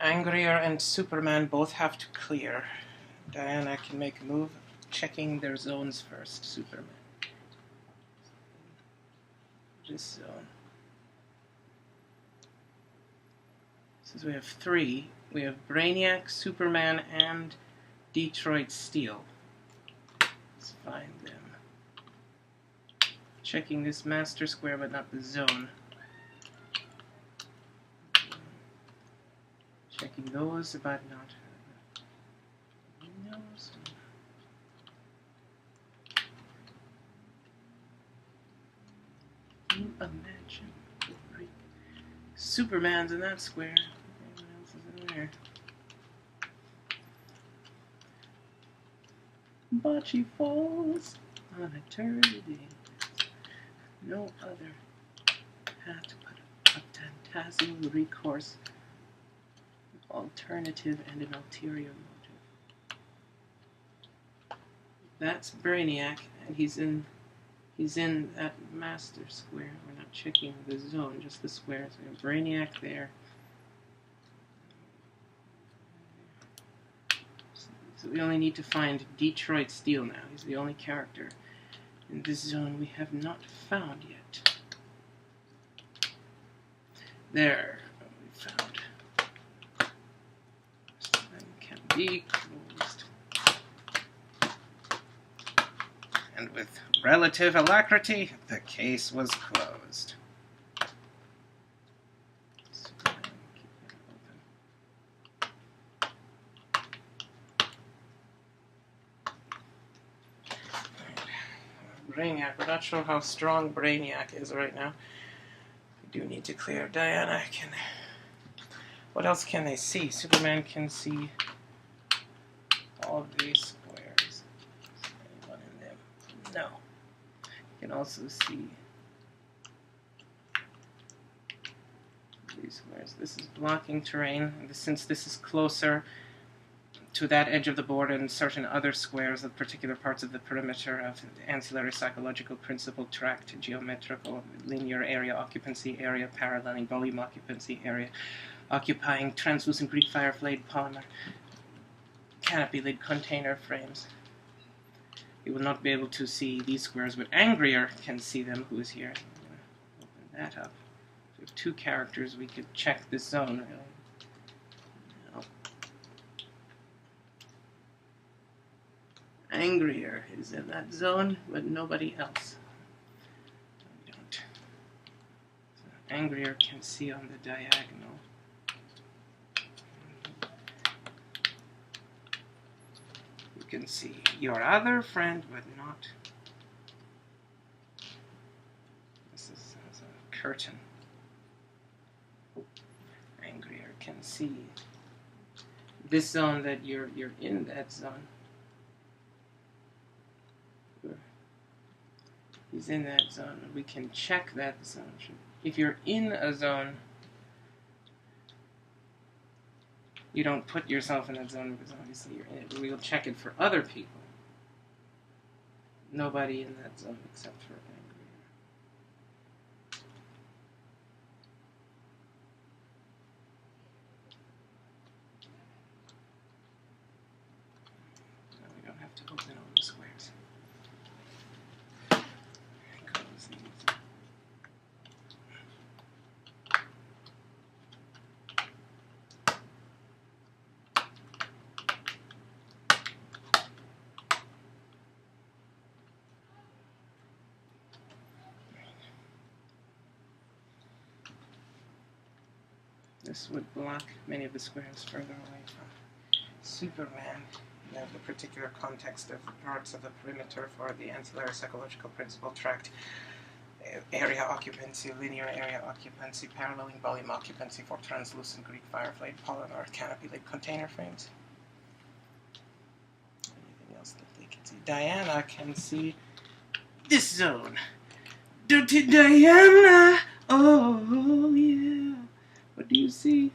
Angrier and Superman both have to clear. Diana can make a move, checking their zones first. Superman. This zone. Since we have 3, we have Brainiac, Superman, and Detroit Steel. Let's find them. Checking this master square, but not the zone. Checking those, but not windows. Imagine. Superman's in that square. Anyone else is in there? Bocce falls on eternity. No other path but a phantasmal recourse, alternative and an ulterior motive. That's Brainiac, and he's in that master square. We're not checking the zone, just the square. So we have Brainiac there. So we only need to find Detroit Steel now. He's the only character in this zone we have not found yet. There, we found. Can be closed. And with relative alacrity, the case was closed. Brainiac. We're not sure how strong Brainiac is right now. We do need to clear. Diana can... What else can they see? Superman can see all of these squares. Is anyone in them? No. You can also see these squares. This is blocking terrain. And since this is closer to that edge of the board and certain other squares of particular parts of the perimeter of ancillary psychological principle tract, geometrical, linear area occupancy area, paralleling volume occupancy area, occupying translucent Greek fire flame polymer, canopy lid container frames. You will not be able to see these squares, but Angrier can see them, who is here. I'm going to open that up. So we have 2 characters, we could check this zone, really. Angrier is in that zone, but nobody else. We don't. So Angrier can see on the diagonal. You can see your other friend, but not. This is a curtain. Angrier can see this zone that you're in that zone. He's in that zone. We can check that zone. If you're in a zone, you don't put yourself in that zone because obviously you're in it. But we'll check it for other people. Nobody in that zone except for Angrier. No, we don't have to open all the squares. This would block many of the squares further away from Superman. You have the particular context of parts of the perimeter for the ancillary psychological principle tract, area occupancy, linear area occupancy, paralleling volume occupancy for translucent Greek fireflame polymer canopy lid container frames. Anything else that they can see? Diana can see this zone. Dirty Diana! Oh, yeah. What do you see?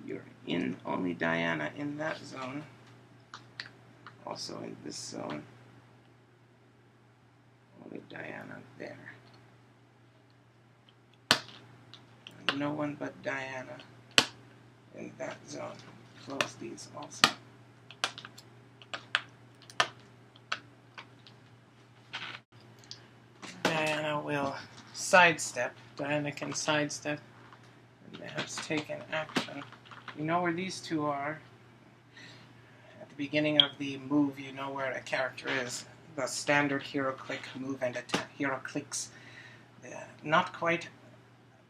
You're in only Diana in that zone. Also in this zone. Only Diana there. And no one but Diana zone. Close these also. Diana will sidestep. Diana can sidestep and perhaps take an action. You know where these two are. At the beginning of the move, you know where a character is. The standard hero click move and attack. Hero clicks. Not quite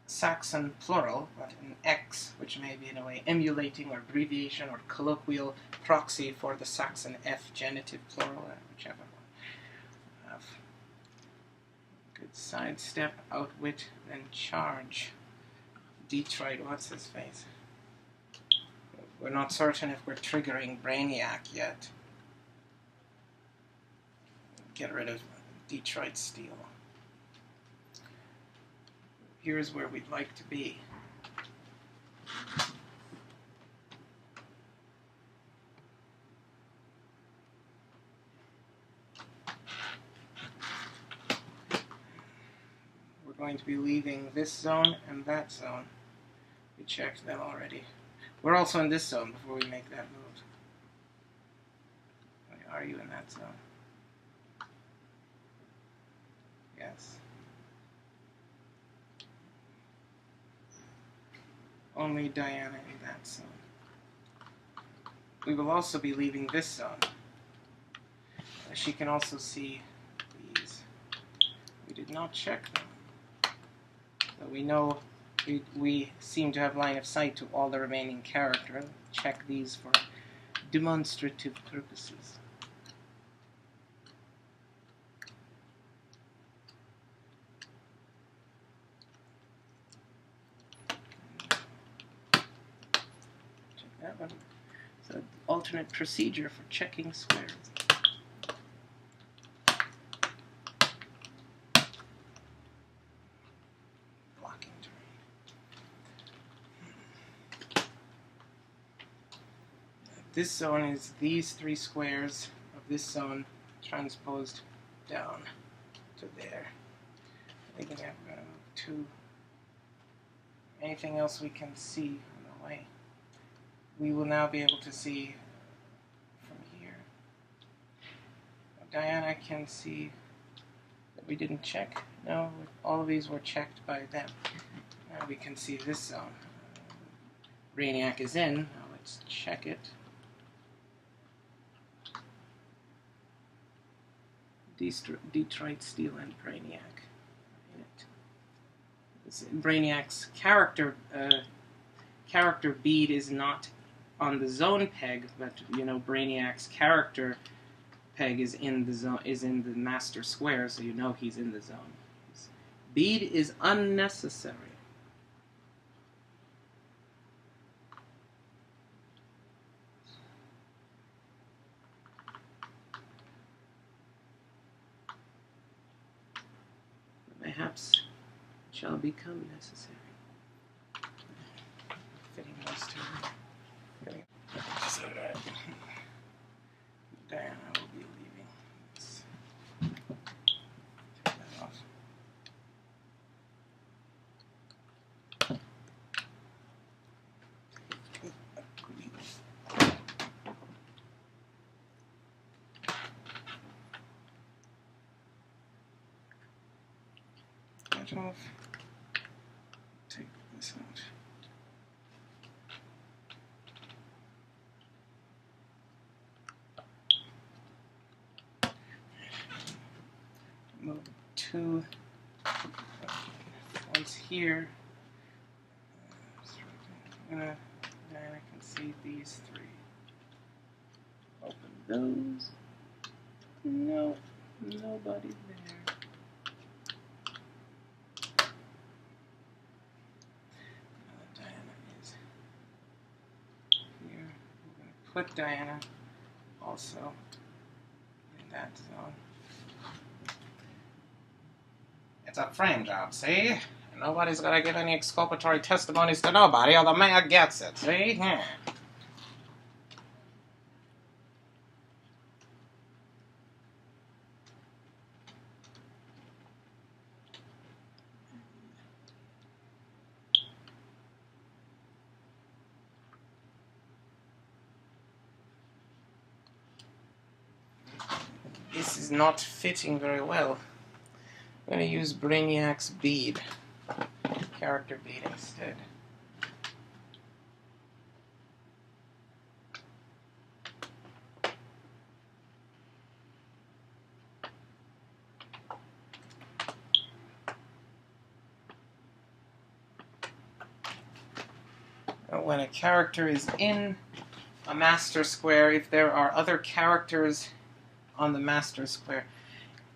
Saxon plural, but an X, which may be in a way emulating or abbreviation or colloquial proxy for the Saxon F genitive plural, whichever one. Have good sidestep, outwit, then charge. Detroit, what's his face? We're not certain if we're triggering Brainiac yet. Get rid of Detroit Steel. Here's where we'd like to be. We're going to be leaving this zone and that zone. We checked them already. We're also in this zone before we make that move. Are you in that zone? Yes. Only Diana in that zone. We will also be leaving this zone. She can also see these. We did not check them. So we know we seem to have line of sight to all the remaining characters. Check these for demonstrative purposes. That one. So alternate procedure for checking squares. Blocking terrain. This zone is these three squares of this zone transposed down to there. We're going to move to anything else we can see on the way. We will now be able to see from here. Diana can see that we didn't check. No, all of these were checked by them. Now we can see this zone. Brainiac is in. Now let's check it. Detroit Steel and Brainiac in it. Brainiac's character bead is not on the zone peg, but you know Brainiac's character peg is in the zone, is in the master square, so you know he's in the zone. His bead is unnecessary. Perhaps it shall become necessary. Fitting those two. Diana will be leaving. Let's take that off. That off. Take this out. Move two once here. Diana can see these three. Open those. No, nobody there. Diana is here. We're going to put Diana also in that zone. It's a frame job, see? Nobody's gonna give any exculpatory testimonies to nobody, or the mayor gets it, see? this is not fitting very well. I'm going to use Brainiac's bead, character bead instead. When a character is in a master square, if there are other characters on the master square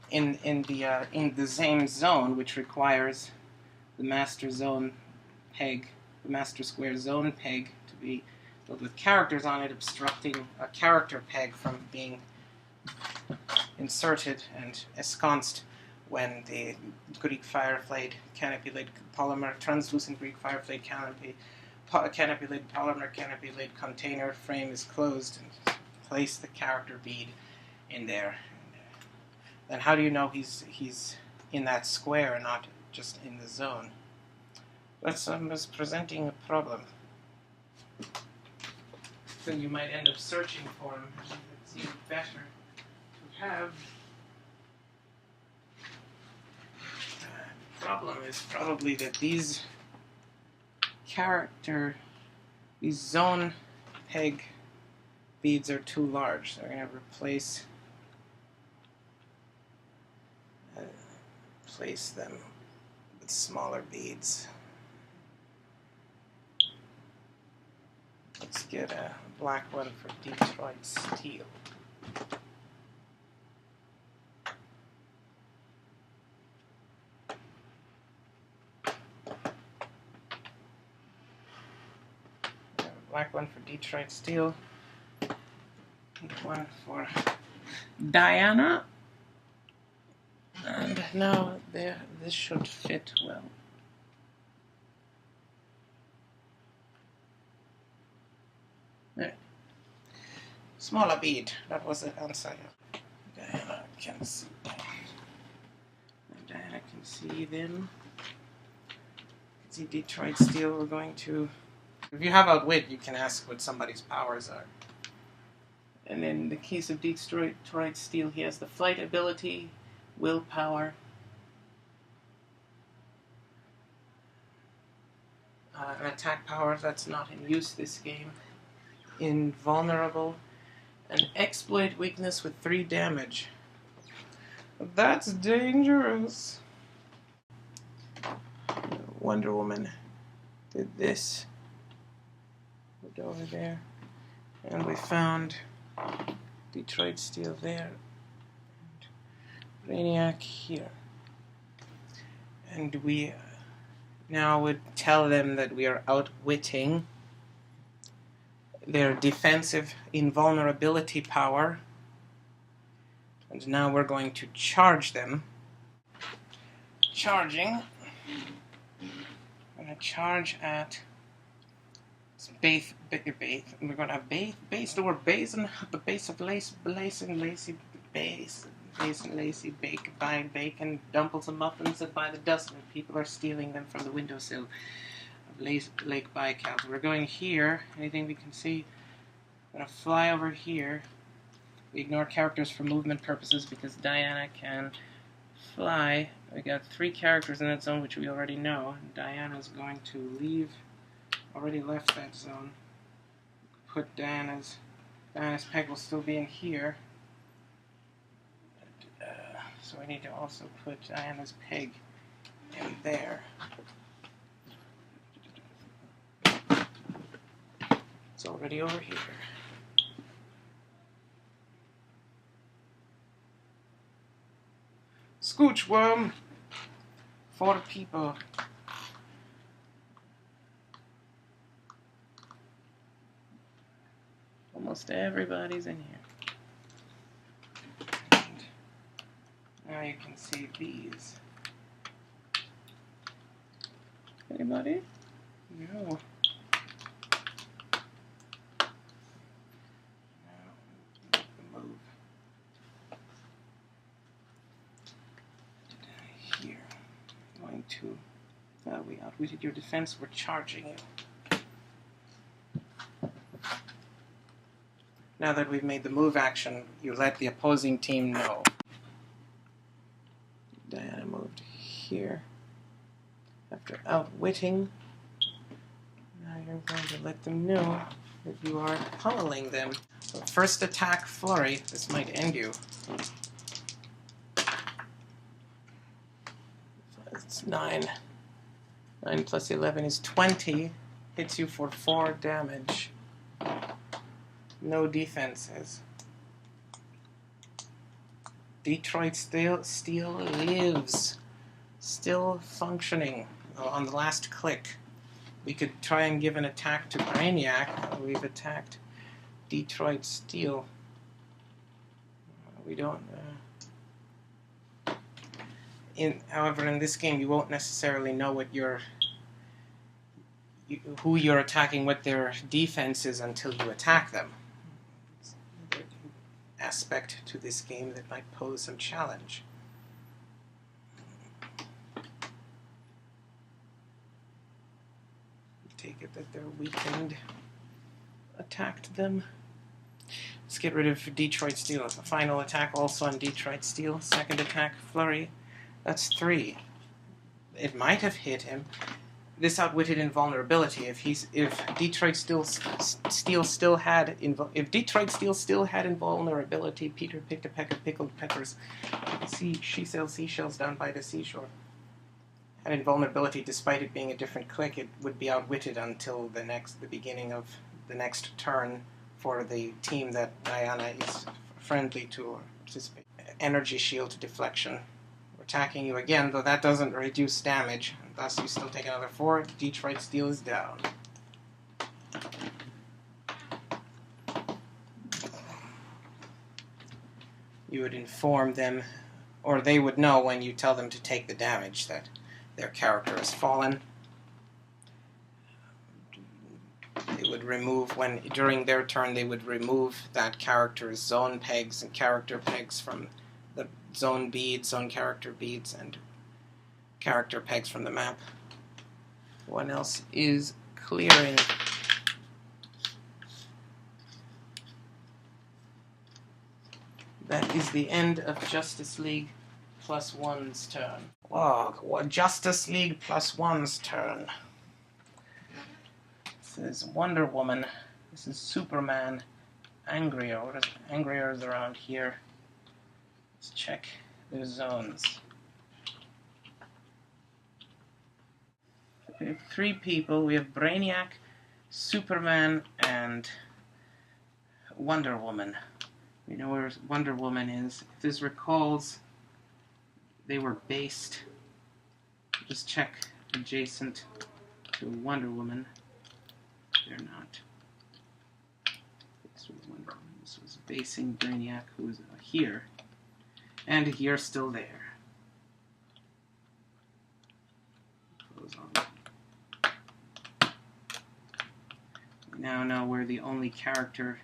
in the same zone, which requires the master zone peg, the master square zone peg to be filled with characters on it, obstructing a character peg from being inserted and ensconced when the Greek fireflake canopy-lid polymer, translucent Greek fireflake canopy-lid polymer canopy-lid container frame is closed, and place the character bead in there. Then how do you know he's in that square and not just in the zone? That's presenting a problem. Then you might end up searching for him. It's even better to have. The problem is probably that these zone peg beads are too large. So we're going to replace them with smaller beads. Let's get a black one for Detroit steel. Black one for Detroit steel. One for Diana. And now this should fit well. There. Smaller bead. That was the answer. Diana can see. Diana can see them. See Detroit steel. We're going to. If you have outwit, you can ask what somebody's powers are. And in the case of Detroit steel, he has the flight ability, willpower, an attack power that's not in use this game, invulnerable, an exploit weakness with 3 damage. That's dangerous. Wonder Woman did this. Moved over there, and we found Detroit steel there, and Brainiac here. And we now would tell them that we are outwitting their defensive invulnerability power, and now we're going to charge them. Charging. I'm going to charge at base. We're going to have base over base and the base of lace and lacy base. Base and lacy bacon, dumplings and muffins that by the dozen. People are stealing them from the windowsill of Lake Baikal. We're going here. Anything we can see? We're going to fly over here. We ignore characters for movement purposes because Diana can fly. We got 3 characters in that zone which we already know. Diana's going to leave. Already left that zone. Put Diana's peg will still be in here. So we need to also put Diana's peg in there. It's already over here. Scooch worm. 4 people. Almost everybody's in here. And now you can see these. Anybody? No. Now, move. Here. Going to. We outwitted your defense. We're charging you. Now that we've made the move action, you let the opposing team know. here. After outwitting, now you're going to let them know that you are pummeling them. So first attack, flurry. This might end you. It's 9. 9 plus 11 is 20. Hits you for 4 damage. No defenses. Detroit Steel lives. Still functioning. On the last click, we could try and give an attack to Brainiac. We've attacked Detroit Steel. We don't... however, in this game, you won't necessarily know what who you're attacking, what their defense is until you attack them. It's another aspect to this game that might pose some challenge. Take it that they're weakened. Attacked them. Let's get rid of Detroit Steel. A final attack also on Detroit Steel. Second attack, flurry. That's 3. It might have hit him. This outwitted invulnerability. If Detroit Steel still had invulnerability, Peter picked a peck of pickled peppers. She sells seashells down by the seashore. Had invulnerability, despite it being a different click, it would be outwitted until the beginning of the next turn for the team that Diana is friendly to or participate. Energy shield deflection. Attacking you again, though that doesn't reduce damage. Thus, you still take another 4. Detroit Steel is down. You would inform them, or they would know when you tell them to take the damage, that their character has fallen. They would remove, during their turn, they would remove that character's zone pegs and character pegs from the zone beads, zone character beads, and character pegs from the map. One else is clearing. That is the end of Justice League +1's turn. Log, Justice League +1's turn. This is Wonder Woman. This is Superman. Angrier. What is Angrier is around here. Let's check their zones. We have 3 people. We have Brainiac, Superman, and Wonder Woman. We know where Wonder Woman is. If this recalls, they were based. Just check adjacent to Wonder Woman. They're not. This was Wonder Woman. This was basing Brainiac, who was here. And you're still there. Close on. We now know we're the only character.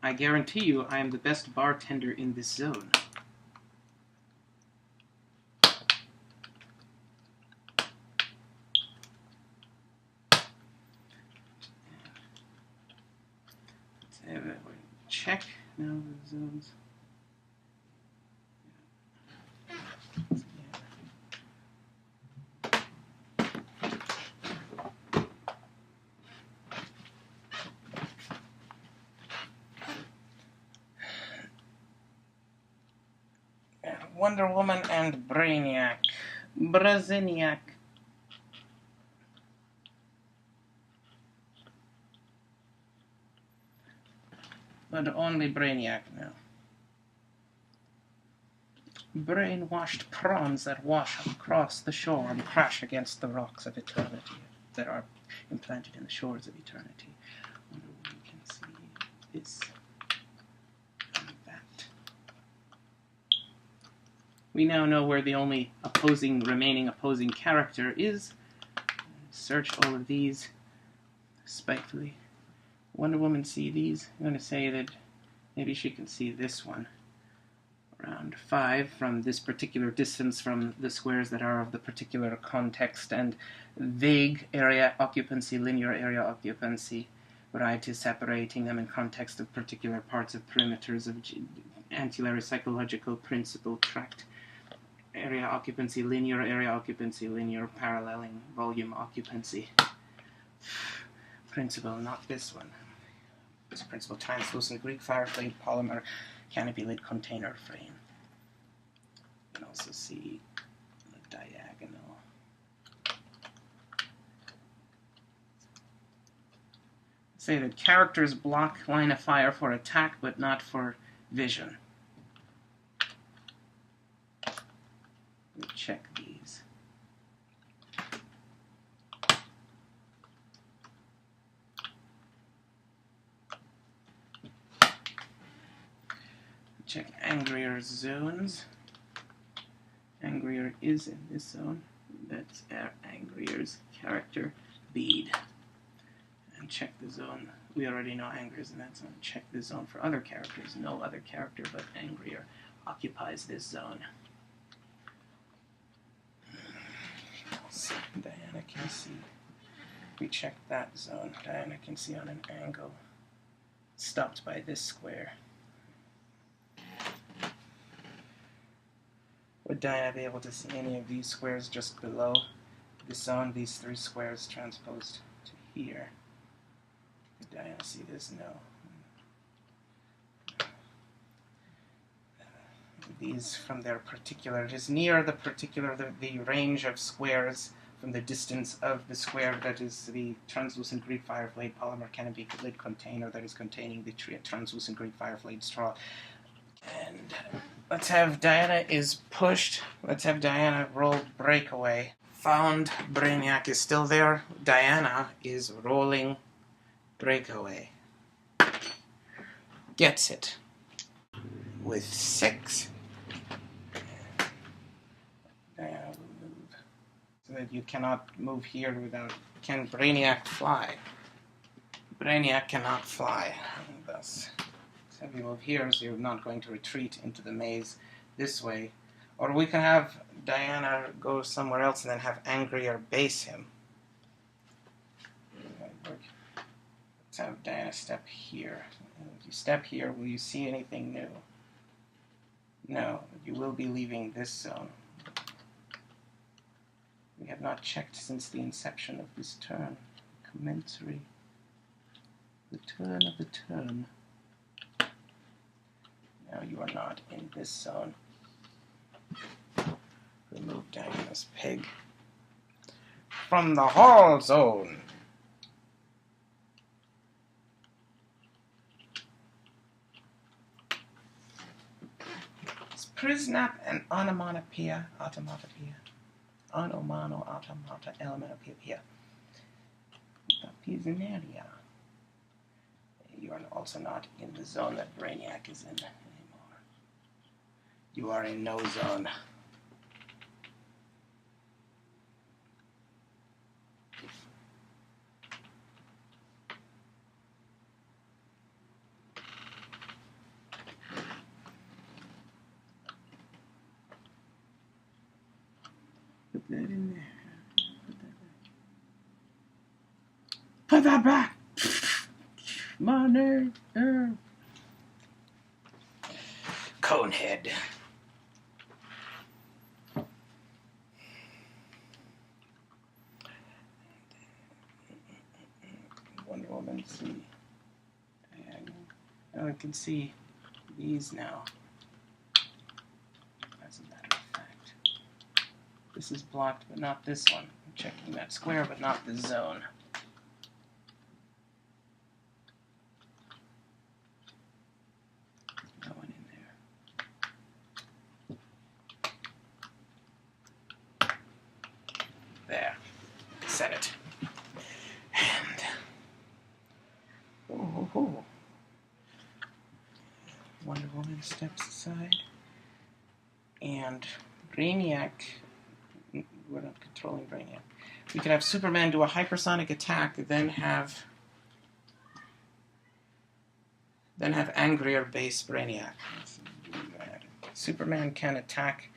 I guarantee you I am the best bartender in this zone. Check now the zones. Wonder Woman and Brainiac. Braziniac. But only Brainiac now. Brainwashed prawns that wash across the shore and crash against the rocks of eternity that are implanted in the shores of eternity. Wonder Woman can see this and that. We now know where the only remaining opposing character is. Search all of these spitefully. Wonder Woman see these? I'm going to say that maybe she can see this one. Around 5 from this particular distance from the squares that are of the particular context and vague area occupancy, linear area occupancy, variety separating them in context of particular parts of perimeters of ancillary psychological principle tract. area occupancy, linear paralleling, volume occupancy. Principle, not this one. This principle, translucent Greek fireflame polymer canopy lid container frame. You can also see the diagonal. Say that characters block line of fire for attack, but not for vision. We'll check these. Check angrier zones. Angrier is in this zone. That's our angrier's character bead. And check the zone. We already know Angrier is in that zone. Check the zone for other characters. No other character but Angrier occupies this zone. Diana can see. We checked that zone. Diana can see on an angle. Stopped by this square. Would Diana be able to see any of these squares just below the zone? These three squares transposed to here. Would Diana see this? No. These from their particular, it is near the particular, the range of squares from the distance of the square that is the translucent Greek fireflame polymer canopy lid container that is containing the translucent Greek fireflame straw. And let's have Diana is pushed. Let's have Diana roll breakaway. Found Brainiac is still there. Diana is rolling breakaway. Gets it. With 6. Diana will move. So that you cannot move here without... Can Brainiac fly? Brainiac cannot fly. And thus... So if you move here, so you're not going to retreat into the maze this way. Or we can have Diana go somewhere else and then have Angrier base him. Let's have Diana step here. If you step here, will you see anything new? No, you will be leaving this zone. We have not checked since the inception of this turn. Commensurate. The turn of the turn. Now you are not in this zone. Remove Diana's pig from the hall zone. Is Prisnap an onomatopoeia? Onomano, automata, elematopoeia. Pisneria. You are also not in the zone that Brainiac is in anymore. You are in no zone. Put that in there. Put that back. Money. Conehead. Wonder Woman, see. Now I can see these now. As a matter of fact. This is blocked, but not this one. I'm checking that square, but not the zone. No one in there. There. Set it. And... Oh. Wonder Woman steps aside. And Brainiac... We're not controlling Brainiac. We could have Superman do a hypersonic attack, then have Angrier base Brainiac. Superman can attack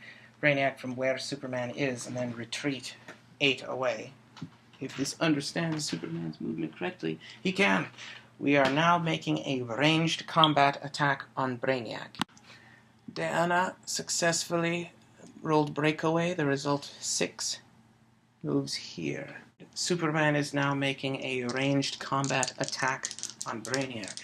Brainiac from where Superman is and then retreat 8 away. If this understands Superman's movement correctly, he can. We are now making a ranged combat attack on Brainiac. Diana successfully rolled breakaway. The result 6 moves here. Superman is now making a ranged combat attack on Brainiac.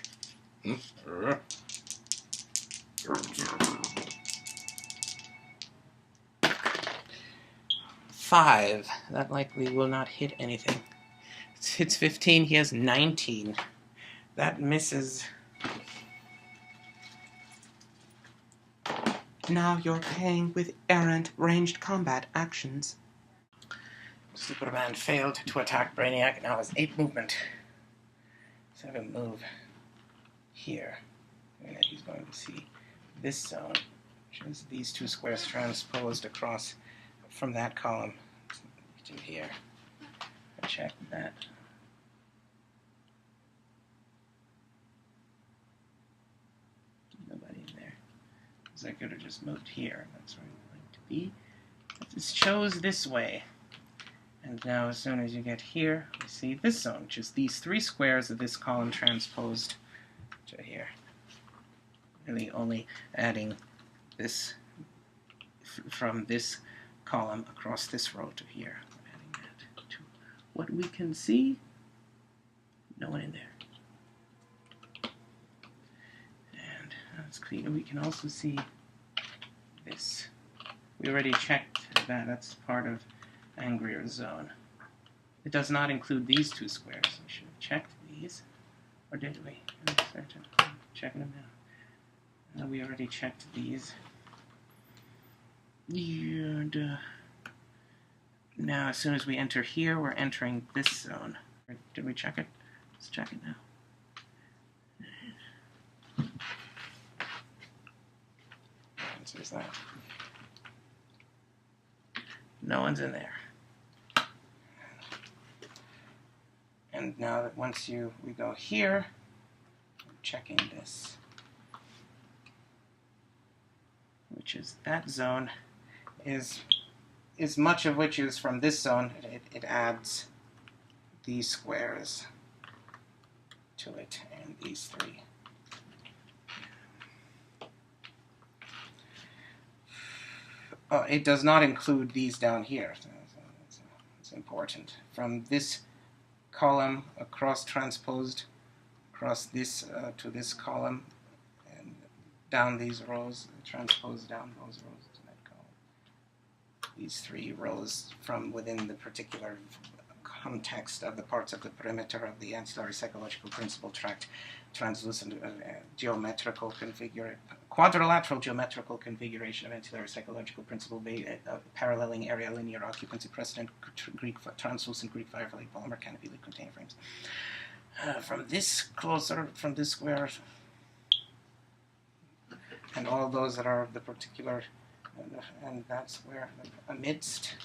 5. That likely will not hit anything. It hits 15. He has 19. That misses. Now you're paying with errant ranged combat actions. Superman failed to attack Brainiac. Now has 8 movement. Let's have him move here. And then he's going to see this zone, which is these 2 squares transposed across from that column to here. Check that. Nobody in there. So I could have just moved here. That's where I'm going to be. This shows this way. And now as soon as you get here, you see this zone, which is these 3 squares of this column transposed to here. Really only adding this from this column across this row to here. Adding that to what we can see. No one in there. And that's clean. We can also see this. We already checked that. That's part of Angrier zone. It does not include these 2 squares. We should have checked these. Or did we? I'm certain. I'm checking them now. We already checked these. And now, as soon as we enter here, we're entering this zone. Did we check it? Let's check it now. Answer is that. No one's in there. And now that once we go here, we're checking this, which is that zone, is much of which is from this zone. It adds these squares to it, and these 3. Oh, it does not include these down here. So it's important. From this column across transposed across this to this column, and down these rows, transposed down those rows to that column. These 3 rows from within the particular context of the parts of the perimeter of the ancillary psychological principle tract, translucent geometrical quadrilateral geometrical configuration of ancillary psychological principle, paralleling area linear occupancy precedent Greek translucent Greek firefly polymer canopy lid container frames. From this closer, from this square, and all those that are of the particular, and that's where amidst,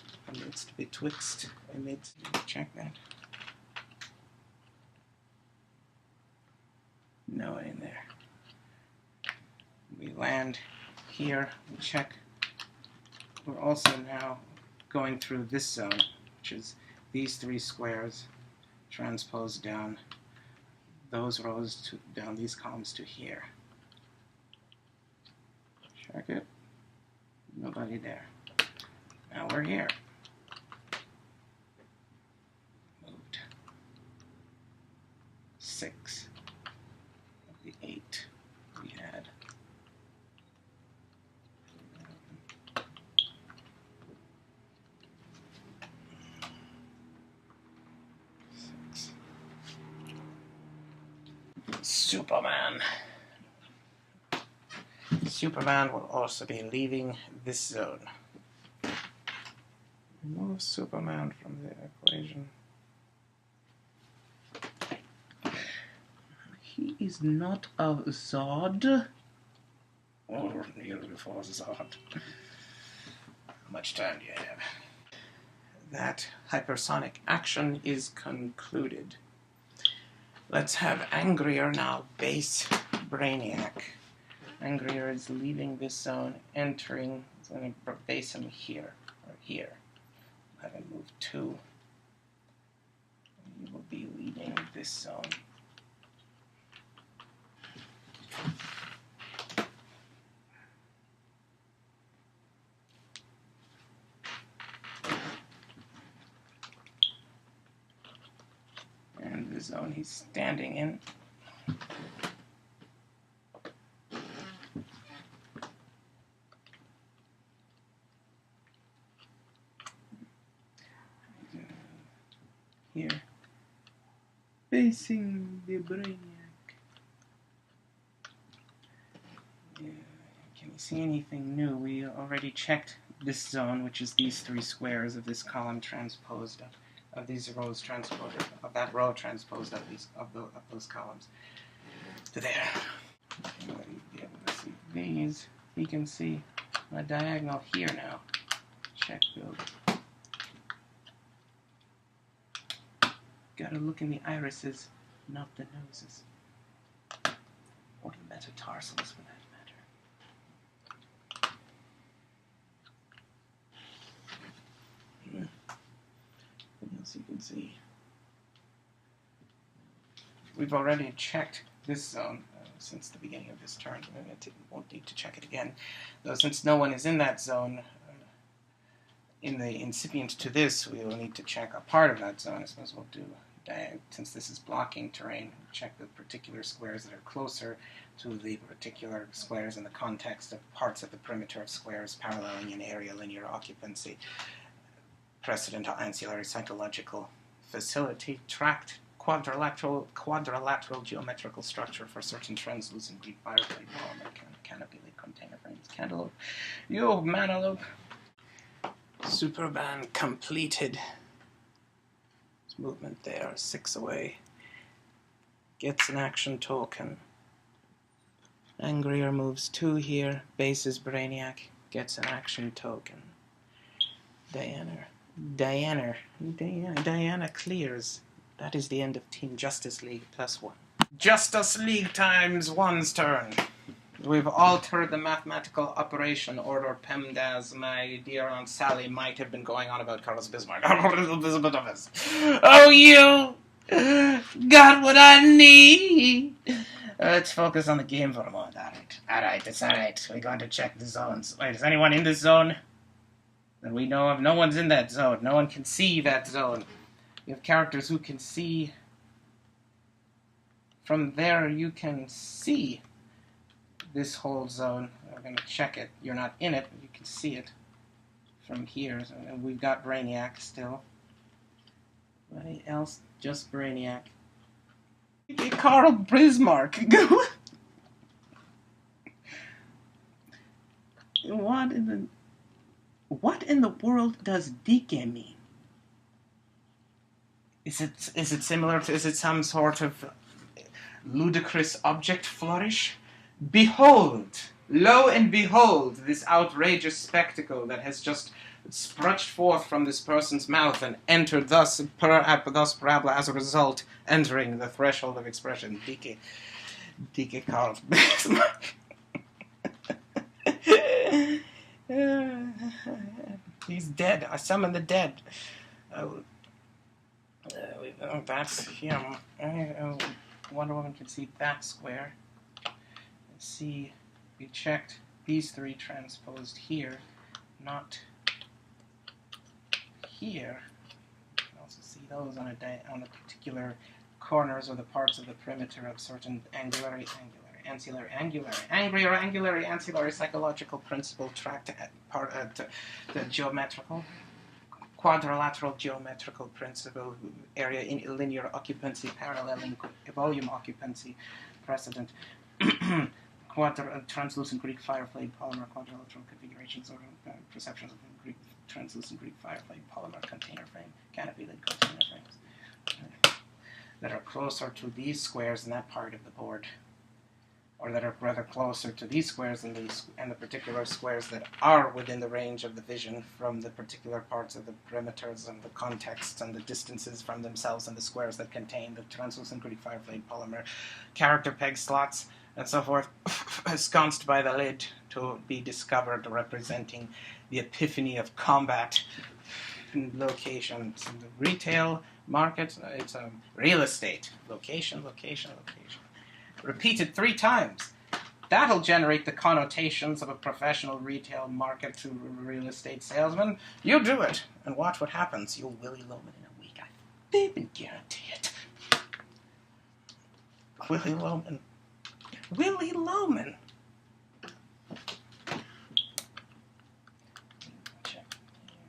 betwixt, amidst, check that. No one in there. We land here, we check. We're also now going through this zone, which is these 3 squares transposed down those rows down these columns to here. Check it. Nobody there. Now we're here. Moved 6 of the 8 we had. Superman. Superman will also be leaving this zone. Remove Superman from the equation. He is not a Zod. Or nearly before Zod. How much time do you have? That hypersonic action is concluded. Let's have Angrier now base Brainiac. Angrier is leaving this zone, entering. It's going to base him here, or here. Have him move 2. He will be leaving this zone. zone he's standing in. Here, facing the brainiac. Yeah. Can you see anything new? We already checked this zone, which is these three squares of this column transposed of these rows transposed of that row transposed of those columns to there. Be able to see these. You can see a diagonal here now. Check build. Gotta look in the irises, not the noses. Or the metatarsals, for that matter. What else you can see? We've already checked this zone since the beginning of this turn. I won't need to check it again. Though since no one is in that zone, in the incipient to this, we will need to check a part of that zone. I suppose we'll do, since this is blocking terrain, check the particular squares that are closer to the particular squares in the context of parts of the perimeter of squares paralleling in area linear occupancy, precedent ancillary psychological facility, tract, quadrilateral geometrical structure for certain translucent Greek fireplate polymer canopy container frames, cantaloupe, yo, manalope. Superban completed. His movement there, 6 away. Gets an action token. Angrier moves 2 here. Bases Brainiac. Gets an action token. Diana clears. That is the end of Team Justice League +1. Justice League times 1's turn. We've altered the mathematical operation order PEMDAS. My dear Aunt Sally might have been going on about Carlos Bismarck. Oh, you got what I need. Let's focus on the game for a moment. Alright, it's alright. We're going to check the zones. Wait, is anyone in this zone that we know of? No one's in that zone. No one can see that zone. We have characters who can see. From there, you can see this whole zone. We're going to check it. You're not in it, but you can see it from here. So we've got Brainiac still. Anybody else? Just Brainiac. Carl Bismarck. What in the world does Dike mean? Is it similar to? Is it some sort of ludicrous object flourish? Behold, lo and behold, this outrageous spectacle that has just sprutched forth from this person's mouth and entered thus perhaps as a result, entering the threshold of expression. Dike Carl. He's dead. I summon the dead. That's him. Wonder Woman can see that square. See, we checked these 3 transposed here, not here. You can also see those on the particular corners or the parts of the perimeter of certain ancillary psychological principle tract the geometrical, quadrilateral geometrical principle area in linear occupancy paralleling volume occupancy precedent. Translucent Greek fireflame polymer quadrilateral configurations or perceptions of Greek translucent Greek fireflame polymer container frame, canopy lid container frames that are closer to these squares in that part of the board, or that are rather closer to these squares and the particular squares that are within the range of the vision from the particular parts of the perimeters and the contexts and the distances from themselves and the squares that contain the translucent Greek fireflame polymer character peg slots and so forth, ensconced by the lid to be discovered, representing the epiphany of combat locations. In the retail market, it's a real estate. Location. Repeated 3 times. That'll generate the connotations of a professional retail market to real estate salesman. You do it, and watch what happens. You'll Willy Loman in a week. I even guarantee it. Willy Loman. Willy Loman! Check here.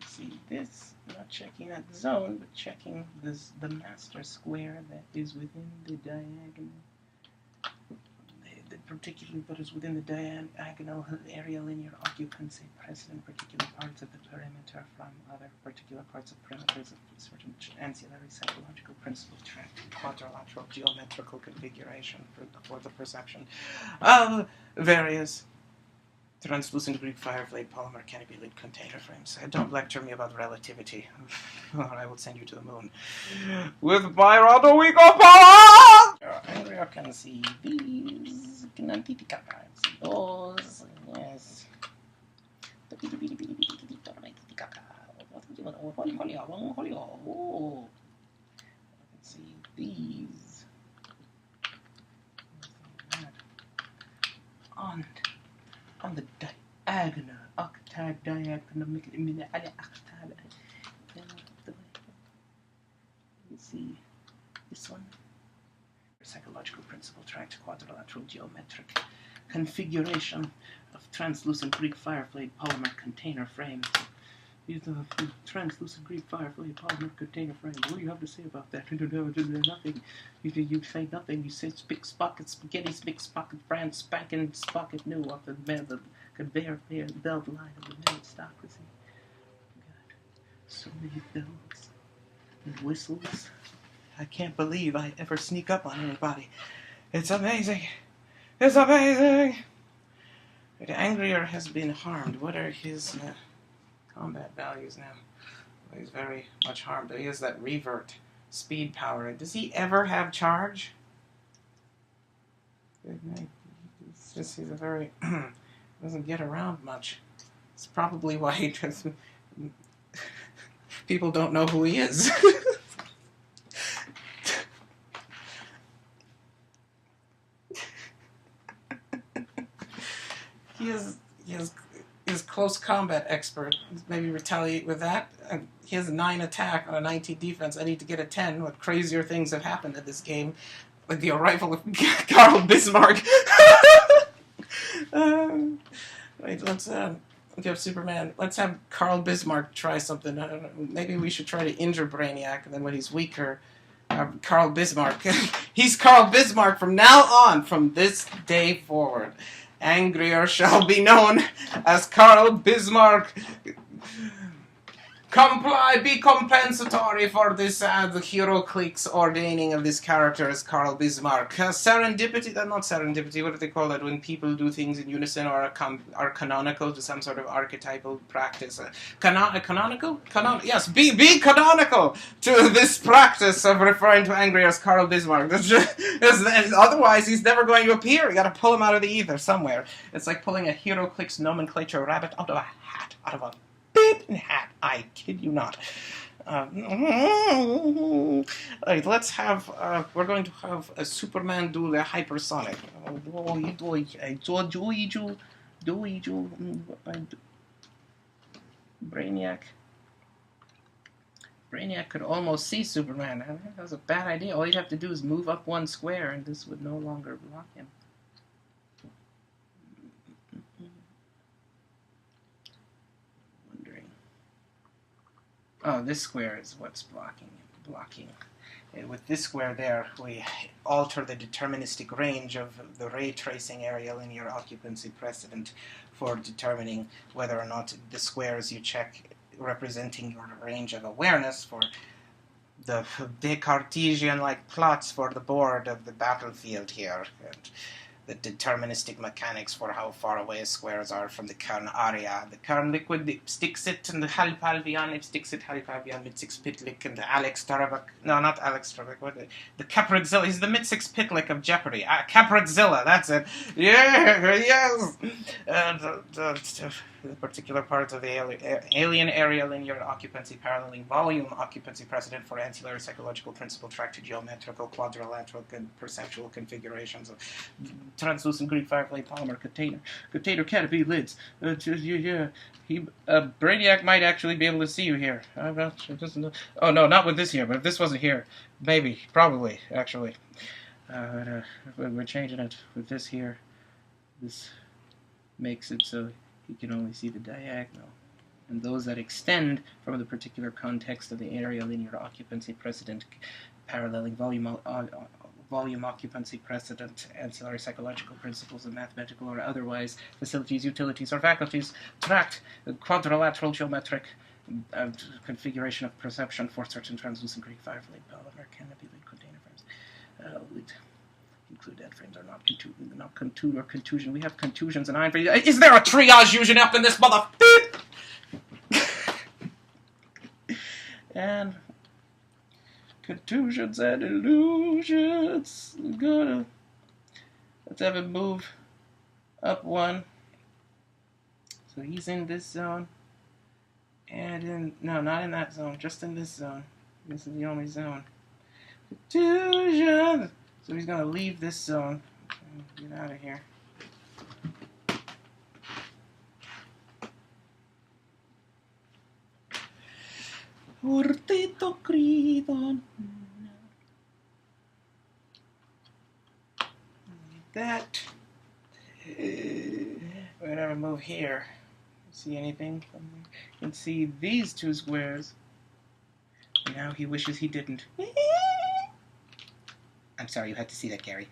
See this? Not checking that zone, but checking this, the master square that is within the diagonal. The particular that is within the diagonal area linear occupancy precedent particular parts of the perimeter from other particular parts of perimeters of certain ancillary psychological principle track quadrilateral geometrical configuration for the perception of various translucent Greek fireflake polymer canopy lid container frames. Don't lecture me about relativity, or I will send you to the moon with my Rodrigo power! Angry, I can see these. Those, yes. Oh, I can see these. On the diagonal, octave diagonal, make it a minute, octave. You see this one? Psychological principle tract quadrilateral geometric configuration of translucent Greek fireflake polymer container frame. These are the translucent Greek fireflake polymer container frame. What do you have to say about that? Nothing. You say nothing. You say spick spocket spaghetti, spick spocket France, spankin' spocket new off the conveyor belt line of the aristocracy. God, so many bells and whistles. I can't believe I ever sneak up on anybody. It's amazing. It's amazing. The Angrier has been harmed. What are his combat values now? Well, he's very much harmed. He has that revert speed power. Does he ever have charge? It's just he's a very doesn't get around much. It's probably why he just people don't know who he is. He is close combat expert. Maybe retaliate with that. He has a 9 attack on a 19 defense. I need to get a 10. What crazier things have happened in this game? Like the arrival of Karl Bismarck. Wait, let's give Superman. Let's have Karl Bismarck try something. I don't know. Maybe we should try to injure Brainiac, and then when he's weaker, Karl Bismarck. He's Karl Bismarck from now on, from this day forward. Angrier shall be known as Karl Bismarck. Comply, be compensatory for this the hero clique's ordaining of this character as Karl Bismarck. Serendipity, not serendipity, what do they call it when people do things in unison or are canonical to some sort of archetypal practice? Canonical? Yes, be canonical to this practice of referring to Angrier as Karl Bismarck. Otherwise, he's never going to appear. You gotta pull him out of the ether somewhere. It's like pulling a hero clique's nomenclature rabbit out of a hat, out of a hat. I kid you not. Alright, let's have, we're going to have a Superman do the hypersonic. Brainiac could almost see Superman. That was a bad idea. All you'd have to do is move up one square and this would no longer block him. Oh, this square is what's blocking. With this square there, we alter the deterministic range of the ray tracing area linear occupancy precedent for determining whether or not the squares you check representing your range of awareness for the Cartesian-like plots for the board of the battlefield here. And the deterministic mechanics for how far away squares are from the Kern area. The Kern liquid sticks it, and the Halpalvian sticks it, Halpalvian Mid-6 Pitlick, and the Alex Tarabak, no, not Alex Tarabak, the Capratzilla, he's the Mid-6 Pitlick of Jeopardy. Capratzilla, that's it. Yeah, yes! the particular part of the alien area linear occupancy paralleling volume occupancy precedent for ancillary psychological principle track to geometrical quadrilateral perceptual configurations of translucent Greek firefly polymer container canopy lids. Brainiac might actually be able to see you here. Oh no, not with this here, but if this wasn't here, maybe, probably, actually. We're changing it with this here. This makes it so you can only see the diagonal. And those that extend from the particular context of the area linear occupancy precedent paralleling volume occupancy precedent, ancillary psychological principles of mathematical or otherwise facilities, utilities, or faculties tract quadrilateral geometric configuration of perception for certain translucent Greek firefly polymer canopy lid container frames. Include dead frames are not contude or contusion. We have contusions and iron frames. Is there a triage fusion up in this mother? And contusions and illusions. Let's have him move up one. So he's in this zone. And no, not in that zone, just in this zone. This is the only zone. Contusions! So he's going to leave this zone. Get out of here. Urtito credo. Like that. We're going to move here. See anything? You can see these two squares. Now he wishes he didn't. I'm sorry you had to see that, Gary.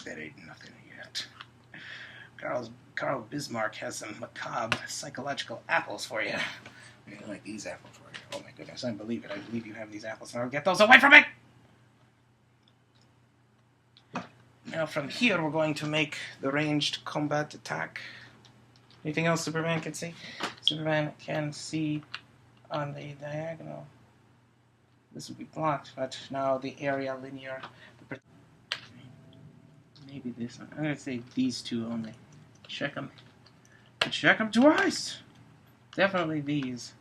That ain't nothing yet. Carl Bismarck has some macabre psychological apples for you. I like these apples for you. Oh my goodness, I believe it. I believe you have these apples. Now get those away from me! Now from here we're going to make the ranged combat attack. Anything else Superman can see? Superman can see on the diagonal. This would be blocked, but now the area linear. Maybe this one. I'm going to say these two only. Check them. Check them twice! Definitely these.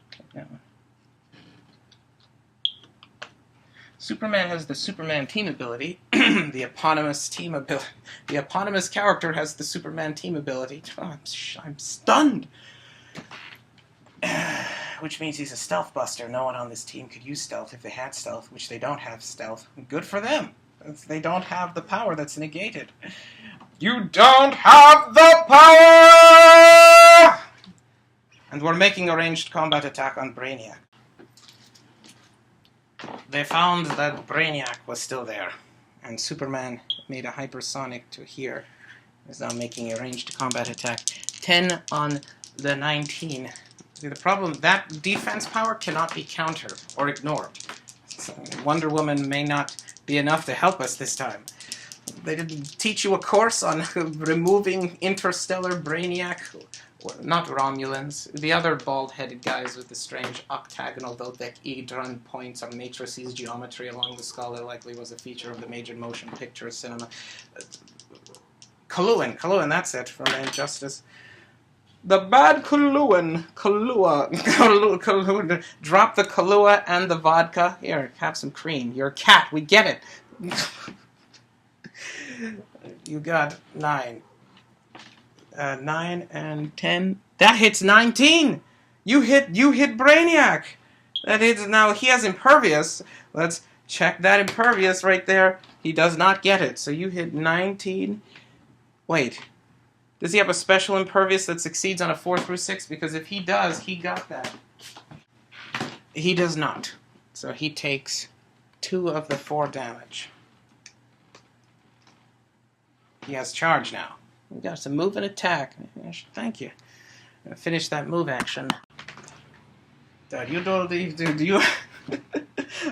Check that one. Superman has the Superman team ability. The eponymous team ability. The eponymous character has the Superman team ability. Oh, I'm stunned! Which means he's a stealth buster. No one on this team could use stealth if they had stealth, which they don't have stealth. Good for them. They don't have the power that's negated. You don't have the power! And we're making a ranged combat attack on Brainiac. They found that Brainiac was still there, and Superman made a hypersonic to here. Is now making a ranged combat attack. 10 on the 19. See, the problem, that defense power cannot be countered or ignored. So Wonder Woman may not be enough to help us this time. They didn't teach you a course on removing interstellar Brainiac, or not Romulans, the other bald-headed guys with the strange octagonal dodecahedron points on matrices geometry along the skull that likely was a feature of the major motion picture cinema. Kaluan, that's it, from Injustice. The bad Kaluan. Drop the Kahlua and the vodka. Here, have some cream. You're a cat. We get it. You got 9. 9 and 10. That hits 19. You hit Brainiac. That is now he has impervious. Let's check that impervious right there. He does not get it. So you hit 19. Wait. Does he have a special impervious that succeeds on a 4 through 6? Because if he does, he got that. He does not. So he takes 2 of the 4 damage. He has charge now. We got some move and attack. Thank you. Finish that move action. Do you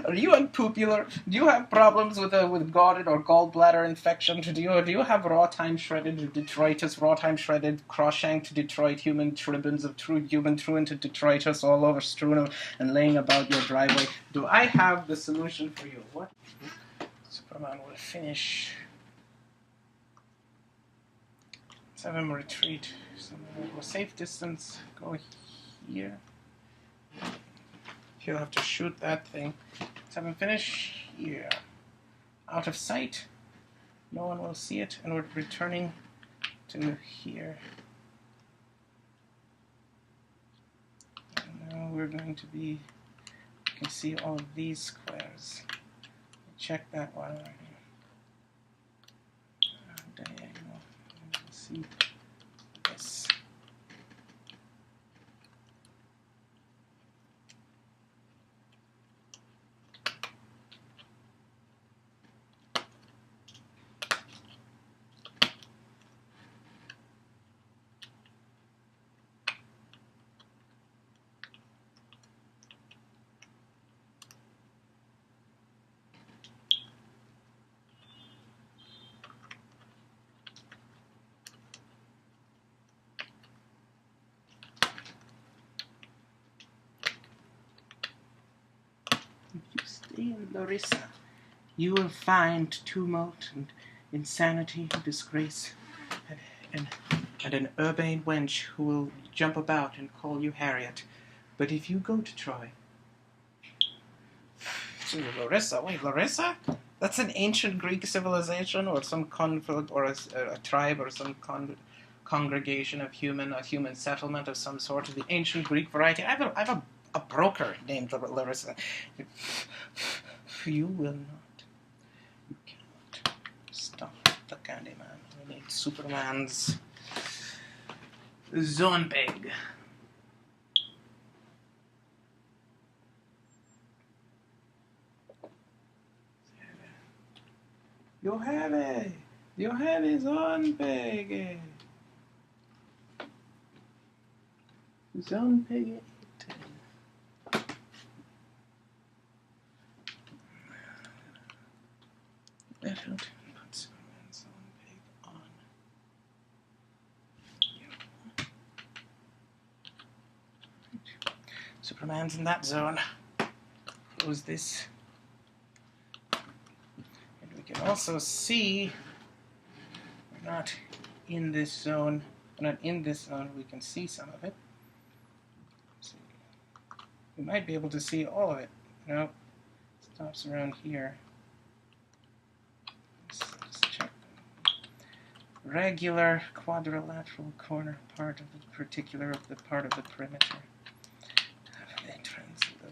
are you unpopular? Do you have problems with GORD or gallbladder infection? Do you have raw time shredded detritus, raw time shredded cross-shanked Detroit human ribbons of true human truant detritus all over strewn and laying about your driveway? Do I have the solution for you? What? Superman will finish. have him retreat. So we'll safe distance. Go here. He'll have to shoot that thing. Let's have him finish here. Out of sight. No one will see it, and we're returning to here. And now we're going to be. You can see all of these squares. Check that while we're here. Diagonal. See this. In Larissa, you will find tumult and insanity and disgrace and an urbane wench who will jump about and call you Harriet. But if you go to Troy... Larissa? Wait, Larissa? That's an ancient Greek civilization or some conflict or a tribe or some congregation of a human settlement of some sort of the ancient Greek variety. I have a broker named Larissa. You will not. You cannot stop the Candyman. We need Superman's zone peg. You have it. You have his zone peg. Zone peg. Put Superman's zone peg on. Superman's in that zone. Close this. And we can also see we're not in this zone. We're not in this zone. We can see some of it. So we might be able to see all of it. No, it stops around here. Let's check. Regular quadrilateral corner part of the particular of the part of the perimeter.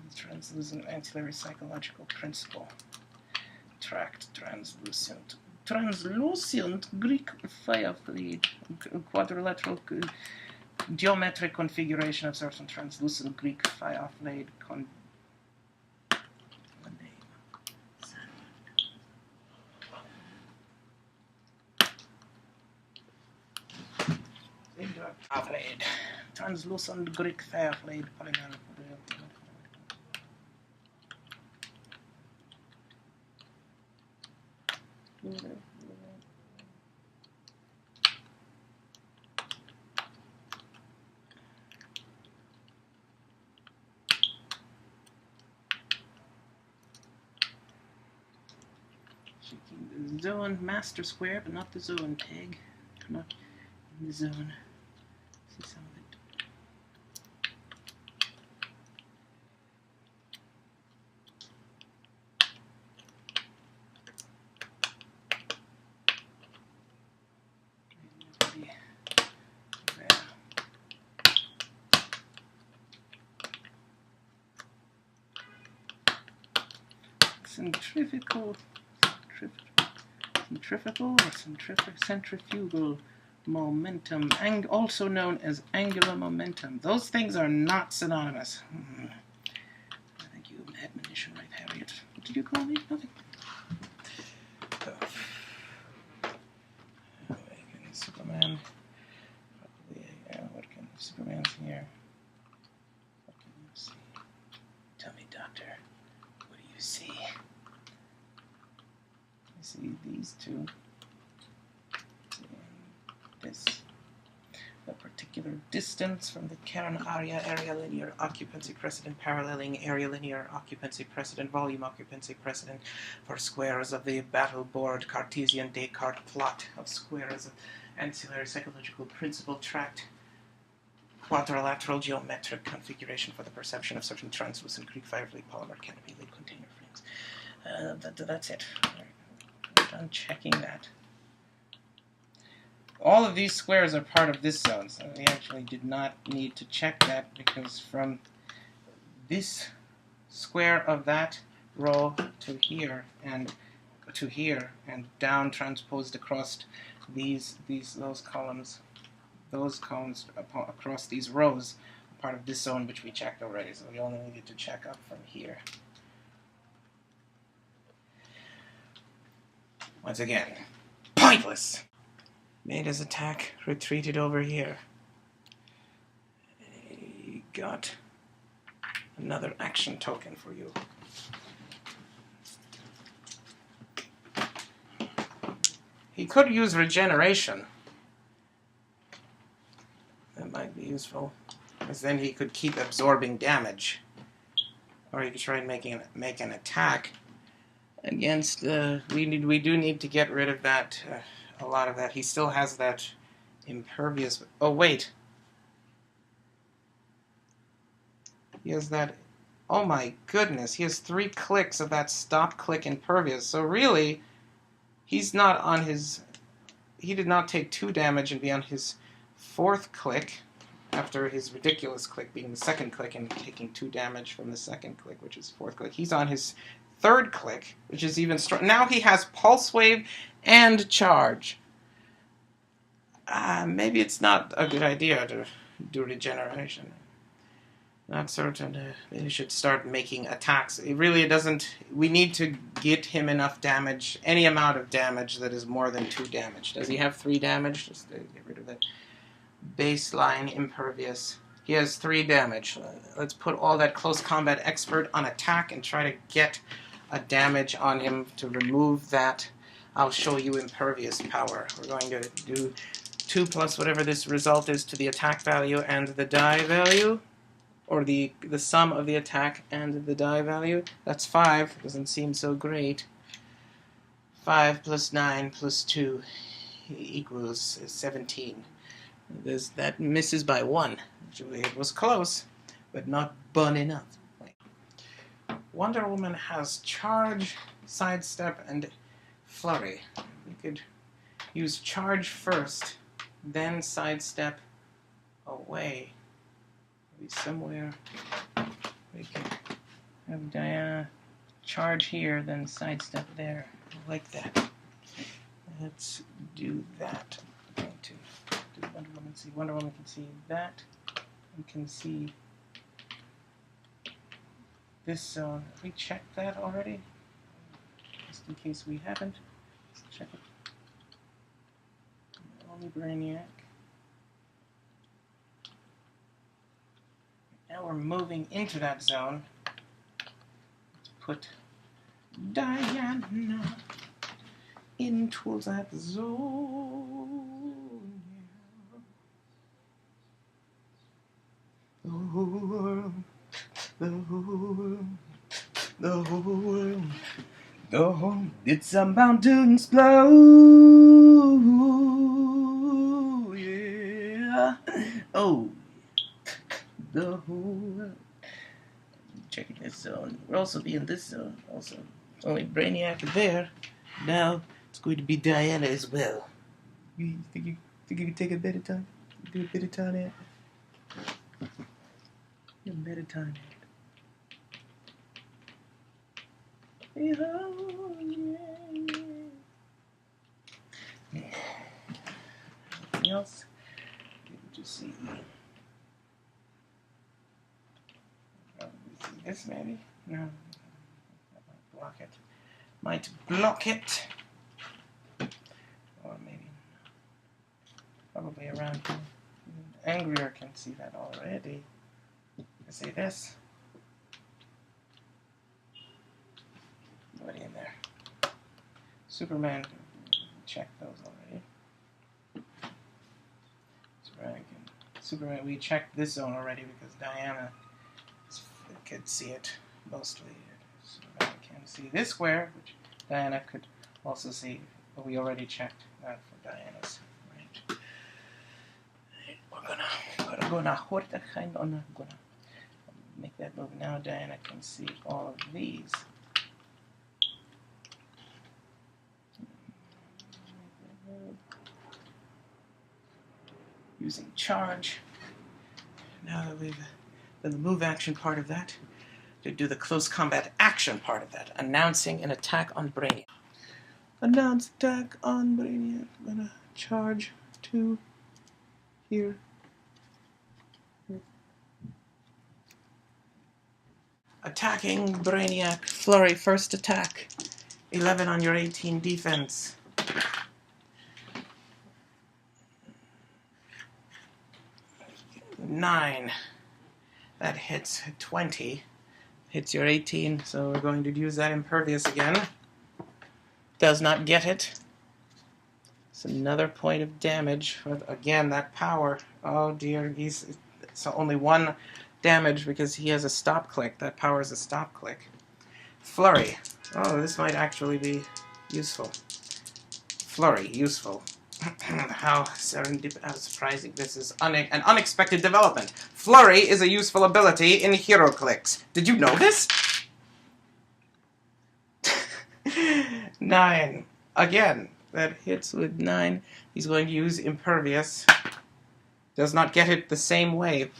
The translucent ancillary psychological principle. Tract translucent Greek fireflied quadrilateral geometric configuration of certain translucent Greek fireflied translucent Greek fireflied polymer. Checking the zone master square, but not the zone peg. Not in the zone. See some of it. Centrifugal momentum, also known as angular momentum. Those things are not synonymous. I think you have an admonition, right, Harriet? What did you call me? Nothing. Superman. Probably, what can Superman's here? What can you see? Tell me, Doctor. What do you see? I see these two. This. A particular distance from the Kern area linear occupancy precedent paralleling area linear occupancy precedent volume occupancy precedent for squares of the battle board Cartesian Descartes plot of squares of ancillary psychological principle tract quadrilateral geometric configuration for the perception of certain translucent Greek fiberly polymer canopy lid container frames. That's it. I'm done checking that. All of these squares are part of this zone, so we actually did not need to check that, because from this square of that row to here and down transposed across those columns across these rows are part of this zone, which we checked already, so we only needed to check up from here. Once again, pointless! Made his attack, retreated over here. He got another action token for you. He could use regeneration. That might be useful, because then he could keep absorbing damage. Or he could try and make an attack against. We do need to get rid of that. A lot of that. He still has that impervious. Oh wait. He has that. Oh my goodness! He has 3 clicks of that stop click impervious. So really, he's not on his. He did not take 2 damage and be on his 4th click, after his ridiculous click being the 2nd click and taking 2 damage from the 2nd click, which is 4th click. He's on his 3rd click, which is even stronger. Now he has Pulse Wave and Charge. Maybe it's not a good idea to do regeneration. Not certain. Maybe we should start making attacks. It doesn't. We need to get him enough damage, any amount of damage that is more than 2 damage. Does he have 3 damage? Just to get rid of that. Baseline impervious. He has 3 damage. Let's put all that close combat expert on attack and try to get a damage on him to remove that. I'll show you impervious power. We're going to do 2 plus whatever this result is to the attack value and the die value, or the sum of the attack and the die value. That's 5. Doesn't seem so great. 5 plus 9 plus 2 equals 17. That misses by 1. Actually, it was close, but not bun enough. Wonder Woman has Charge, Sidestep, and Flurry. We could use Charge first, then Sidestep away. Maybe somewhere we can have Diana Charge here, then Sidestep there. Like that. Let's do that. I'm going to do Wonder Woman. See, Wonder Woman can see that. We can see this zone. Have we checked that already? Just in case we haven't. Let's check it. Only Brainiac. Now we're moving into that zone. Let's put Diana into that zone. The whole world, the whole world, the whole world, the whole. It's about to explode. Yeah. Oh. The whole world. Checking this zone. We'll also be in this zone. Also, only Brainiac there. Now it's going to be Diana as well. You think you can take a bit of time? Do a bit of time here. A bit of time. Oh, yeah. Anything else? Just see. This maybe? No. That might block it. Might block it. Or maybe. Probably around here. Angrier can see that already. Let's see this. Nobody in there. Superman. Checked those already. Superman, we checked this zone already because Diana could see it mostly. Superman can see this square, which Diana could also see, but we already checked that for Diana's range. gonna make that move now. Diana can see all of these. Using charge. Now that we've done the move action part of that, to do the close combat action part of that, announcing an attack on Brainiac. Announce attack on Brainiac. I'm gonna charge to here. Attacking Brainiac. Flurry, first attack. 11 on your 18 defense. 9. That hits 20. Hits your 18, so we're going to use that impervious again. Does not get it. It's another point of damage. But again, that power. Oh dear, so only 1 damage because he has a stop click. That power is a stop click. Flurry. Oh, this might actually be useful. Flurry, useful. How surprising this is. An unexpected development. Flurry is a useful ability in HeroClix. Did you know this? 9. Again, that hits with 9. He's going to use Impervious. Does not get it the same way.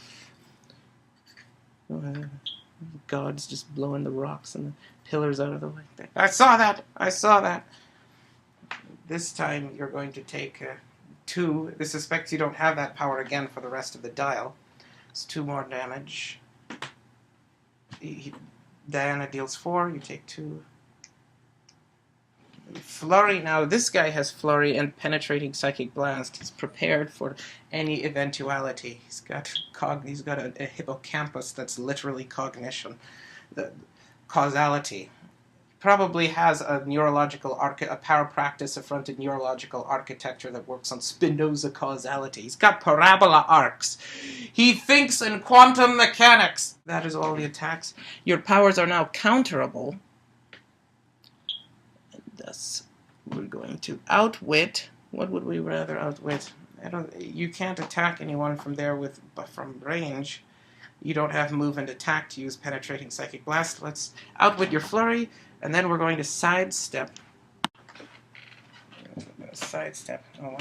God's just blowing the rocks and the pillars out of the way. I saw that! I saw that! This time you're going to take 2. This suspects you don't have that power again for the rest of the dial. It's 2 more damage. Diana deals 4, you take 2. Flurry, now this guy has Flurry and Penetrating Psychic Blast. He's prepared for any eventuality. He's got a hippocampus that's literally cognition. The causality. Probably has a power practice affronted neurological architecture that works on Spinoza causality. He's got parabola arcs. He thinks in quantum mechanics. That is all the attacks. Your powers are now counterable. And thus, we're going to outwit. What would we rather outwit? You can't attack anyone from there from range. You don't have move and attack to use Penetrating Psychic Blast. Let's outwit your Flurry. And then we're going to sidestep. Sidestep. Oh,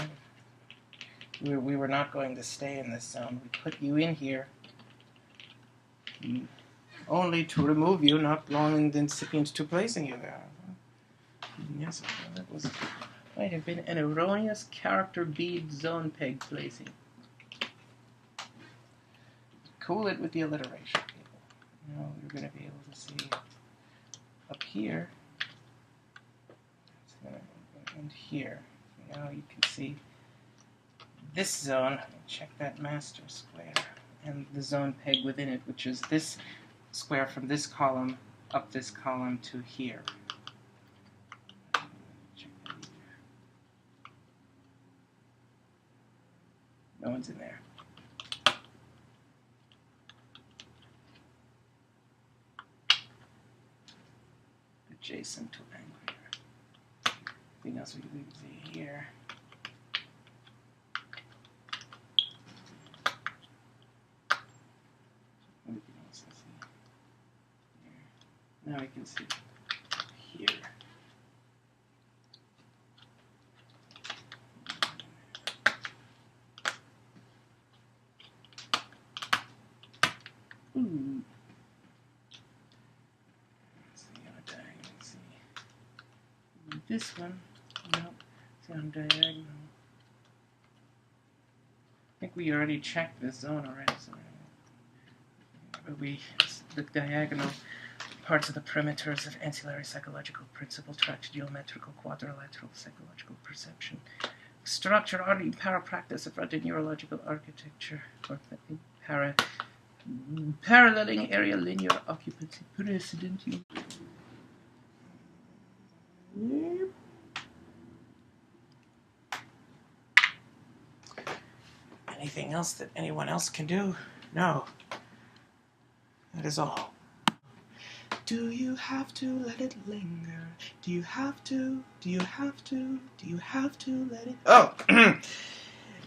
we were not going to stay in this zone. We put you in here only to remove you, not long and incipient to placing you there. Yes, that might have been an erroneous character bead zone peg placing. Cool it with the alliteration, people. Now you're going to be able to see up here and here. Now you can see this zone. Check that master square and the zone peg within it, which is this square from this column up this column to here. Check that here. No one's in there. Adjacent to angle here. Anything else we can see here? Anything else to see here? Now we can see here. Ooh. This one, no, it's on diagonal. I think we already checked this zone already. So the diagonal parts of the perimeters of ancillary psychological principle tract geometrical quadrilateral psychological perception. Structure, power practice of neurological architecture, or paralleling area linear occupancy precedent. Anything else that anyone else can do? No. That is all. Do you have to let it linger? Do you have to? Do you have to? Do you have to let it... Oh!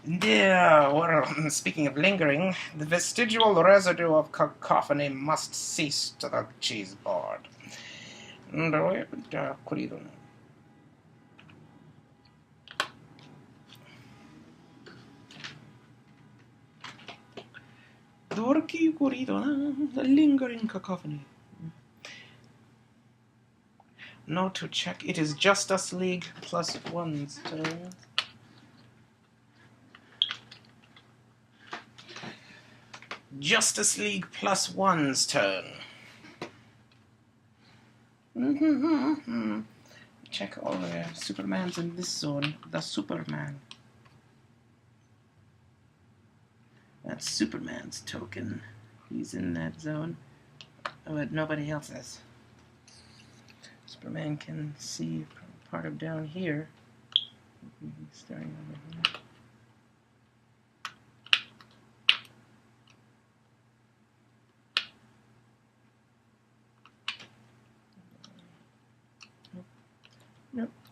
Yeah, well, speaking of lingering, the vestigial residue of cacophony must cease to the cheese board. The lingering cacophony. Now to check, it is Justice League +1's turn. Justice League +1's turn. Check all the Supermans in this zone. The Superman. That's Superman's token. He's in that zone. But nobody else is. Superman can see part of down here. Starting over here.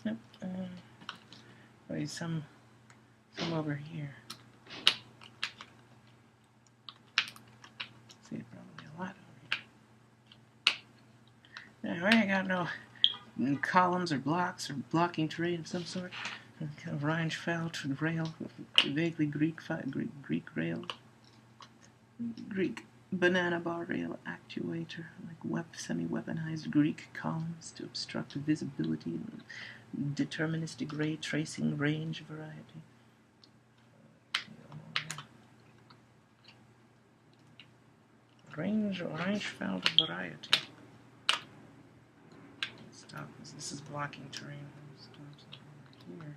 Nope. Probably some over here. See, probably a lot over here. Now, I got no columns or blocks or blocking terrain of some sort. Kind of Rheinfeld rail, vaguely Greek rail, Greek banana bar rail actuator, like semi-weaponized Greek columns to obstruct visibility and deterministic ray tracing range variety. Rheinfeld variety. Stop. This is blocking terrain. Here.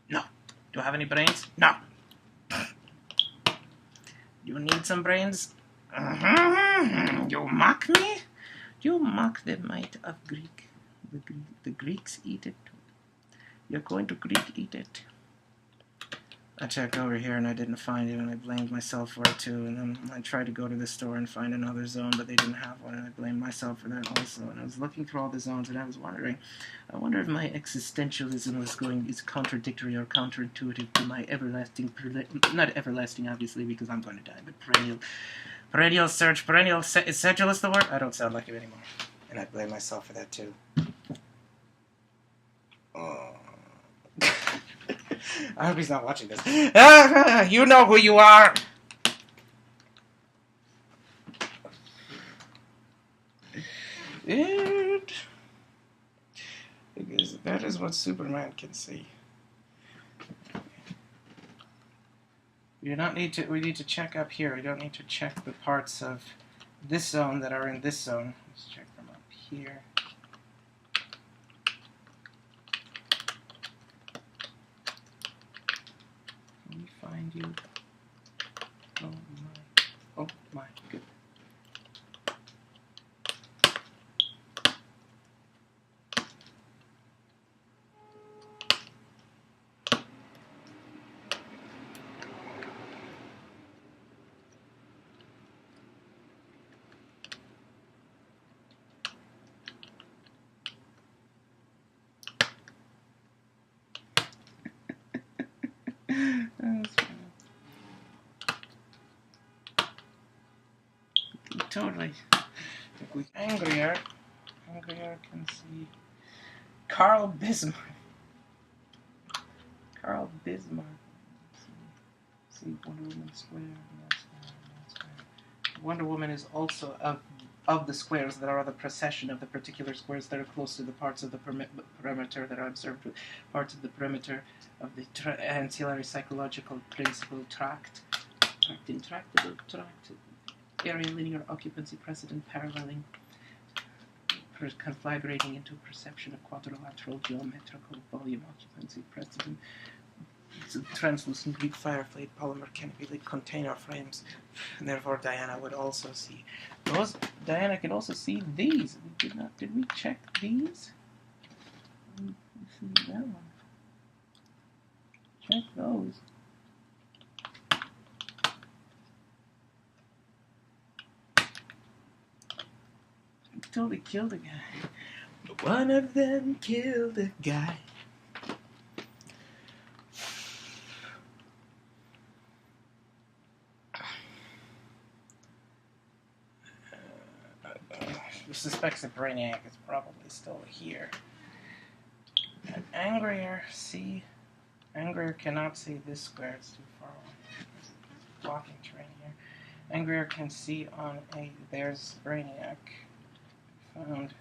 No. Do I have any brains? No. You need some brains? You mock me? You mock the might of Greek. The Greeks eat it. You're going to Greek eat it. I checked over here and I didn't find it, and I blamed myself for it too. And then I tried to go to the store and find another zone, but they didn't have one, and I blamed myself for that also. And I was looking through all the zones, and I was wondering, I wonder if my existentialism is contradictory or counterintuitive to my everlasting, not everlasting obviously because I'm going to die, but perennial search, is sedulous the word? I don't sound like it anymore. And I blame myself for that too. Oh. I hope he's not watching this. You know who you are! Because that is what Superman can see. We need to check up here. We don't need to check the parts of this zone that are in this zone. Let's check them up here. Find you. Oh my goodness. Totally. Angrier can see Carl Bismarck. See Wonder Woman square. Wonder Woman is also of the squares that are the procession of the particular squares that are close to the parts of the perimeter that are observed with parts of the perimeter of the ancillary psychological principle tract, intractable tract. Area linear occupancy precedent paralleling conflagrating into perception of quadrilateral geometrical volume occupancy precedent. It's a translucent Greek fireflame polymer canopy lit container frames, and therefore Diana would also see those. Diana can also see these. Did we check these? Let's see that one. Check those. Totally killed a guy. One of them killed a guy. Who suspects a brainiac is probably still here. And Angrier cannot see this square, it's too far away. There's a blocking terrain here. Angrier can see on a, there's Brainiac. Found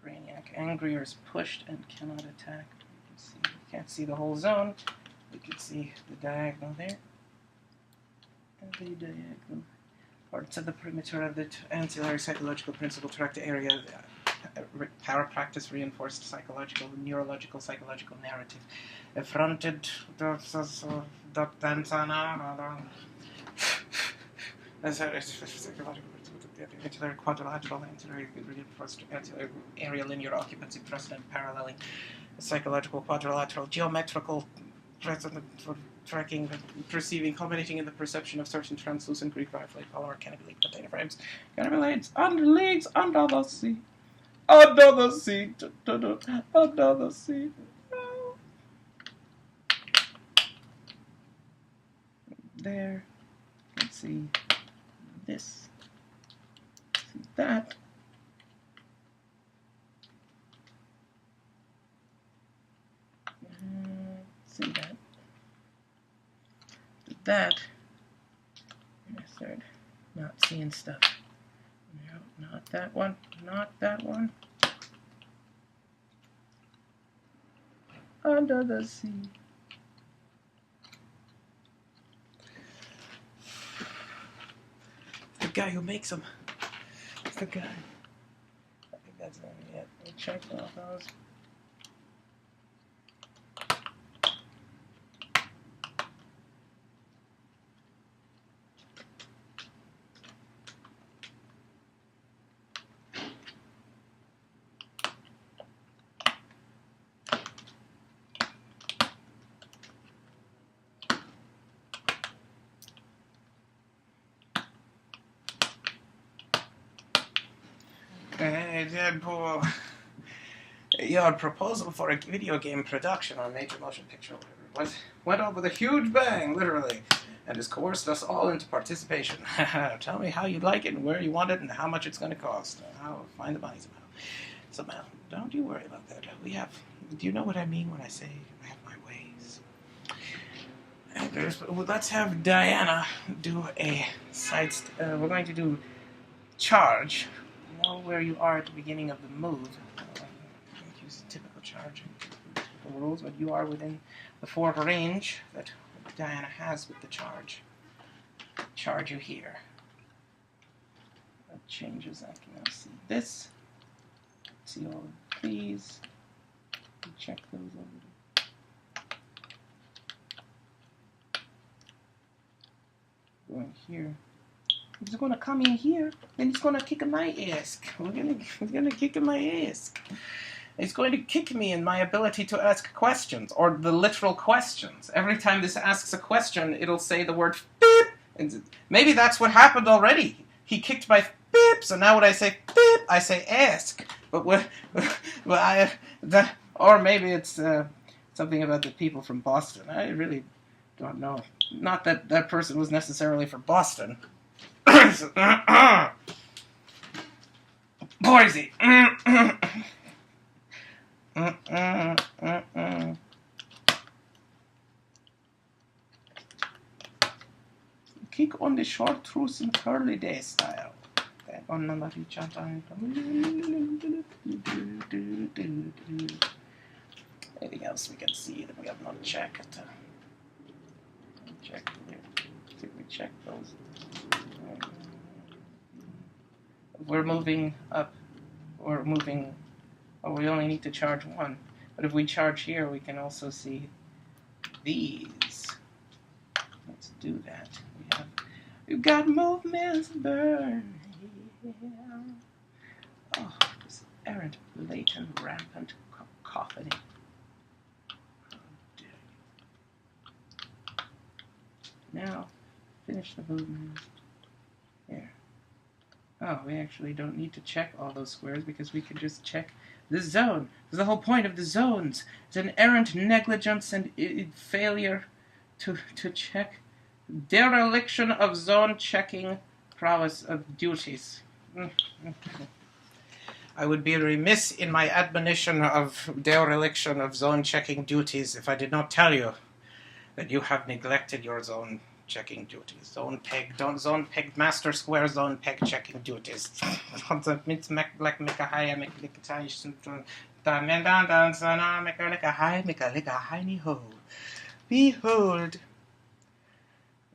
Brainiac. Angrier is pushed and cannot attack. You can't see the whole zone. We can see the diagonal there. And the diagonal parts of the perimeter of the ancillary psychological principle tract area. Power practice reinforced psychological, neurological, psychological narrative. Fronted ancillary quadrilateral, ancillary reinforced ancillary area linear occupancy precedent paralleling psychological quadrilateral geometrical precedent for tracking, perceiving, culminating in the perception of certain translucent Greek rifle polymer canopy container frames, canopy leads under the sea. Under the sea, under the sea. There, you can see this, see that. See that. That. And a third. Not seeing stuff. No, not that one. Not that one. Under the sea. The guy who makes them. It's the guy. I think that's it. Yeah, we'll check all those. Hey, Deadpool. Your proposal for a video game production on Major Motion Picture went off with a huge bang, literally, and has coerced us all into participation. Tell me how you'd like it and where you want it and how much it's going to cost. I'll find the money somehow. Don't you worry about that. Do you know what I mean when I say I have my ways? Let's have Diana do a side. We're going to do charge. Know where you are at the beginning of the move. Use the typical charge rules, but you are within the forward range that Diana has with the charge. Charge you here. That changes. I can now see this. See all of these. Check those over. Going here. He's gonna come in here, and he's gonna kick my ass. He's gonna kick my ass. He's going to kick me in my ability to ask questions, or the literal questions. Every time this asks a question, it'll say the word beep. And maybe that's what happened already. He kicked my beep, so now when I say beep, I say ask. But or maybe it's something about the people from Boston. I really don't know. Not that that person was necessarily from Boston. Boise. Kick on the short truth in curly day style. Anything else we can see that we have not checked? Check here. See if we check those. We're moving up, or moving, oh, we only need to charge one. But if we charge here, we can also see these. Let's do that. We've got movements burn here. Oh, this errant, blatant, rampant cacophony. Now, finish the movement. There. Oh, we actually don't need to check all those squares because we can just check the zone. Because the whole point of the zones is an errant negligence and failure to check. Dereliction of zone checking prowess of duties. I would be remiss in my admonition of dereliction of zone checking duties if I did not tell you that you have neglected your zone checking duties. Zone pegged master square zone peg checking duties. Behold.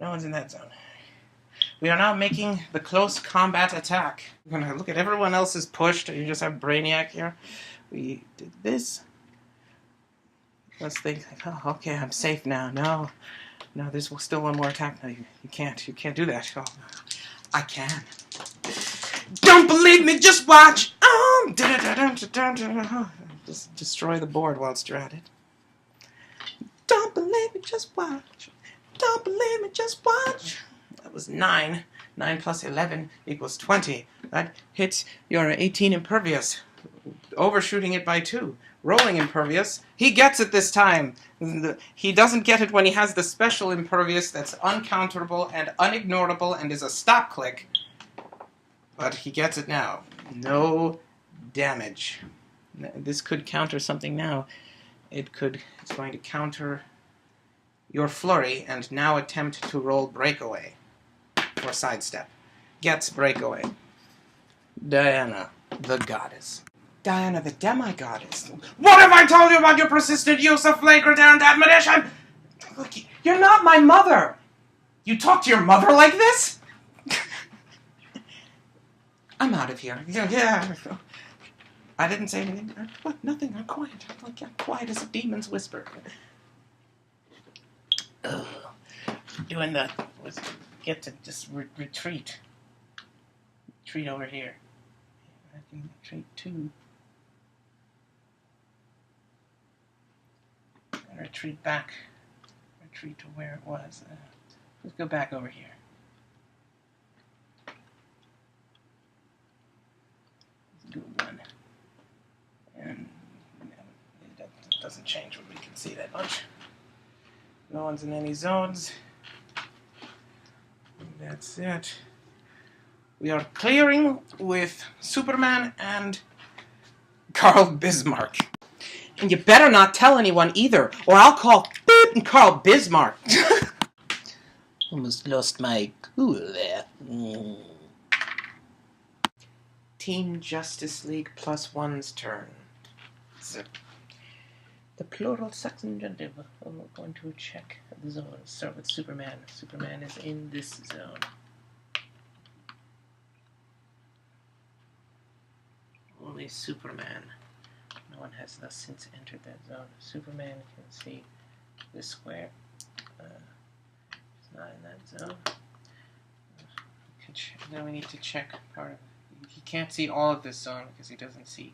No one's in that zone. We are now making the close combat attack. I'm gonna look at everyone else's pushed. You just have Brainiac here. We did this. Let's think, oh, okay, I'm safe now. No, there's still one more attack. No, you can't do that. Oh, I can. Don't believe me, just watch! Just destroy the board whilst you're at it. Don't believe me, just watch. Don't believe me, just watch. That was 9. 9 plus 11 equals 20. That hits your 18 impervious. Overshooting it by 2. Rolling impervious. He gets it this time. He doesn't get it when he has the special impervious that's uncounterable and unignorable and is a stop click. But he gets it now. No damage. This could counter something now. It's going to counter your flurry and now attempt to roll breakaway. Or sidestep. Gets breakaway. Diana, the goddess. Diana, the demi-goddess. What have I told you about your persistent use of flagrant errant admonition? Look, you're not my mother. You talk to your mother like this? I'm out of here. Yeah. I didn't say anything. What? Nothing. I'm quiet. I'm quiet as a demon's whisper. Ugh. Doing the... Get to just retreat. Retreat over here. I can retreat too. And retreat back. Retreat to where it was. Let's go back over here. Let's do 1. And that doesn't change what we can see that much. No one's in any zones. That's it. We are clearing with Superman and Carl Bismarck. And you better not tell anyone either, or I'll call and Carl Bismarck. Almost lost my cool there. Team Justice League +1's turn. Zip. The plural Saxon genitive. I'm going to check the zone. Start with Superman. Superman is in this zone. Only Superman. No one has thus since entered that zone. Superman can see this square. It's not in that zone. Now we need to check part of it. He can't see all of this zone because he doesn't see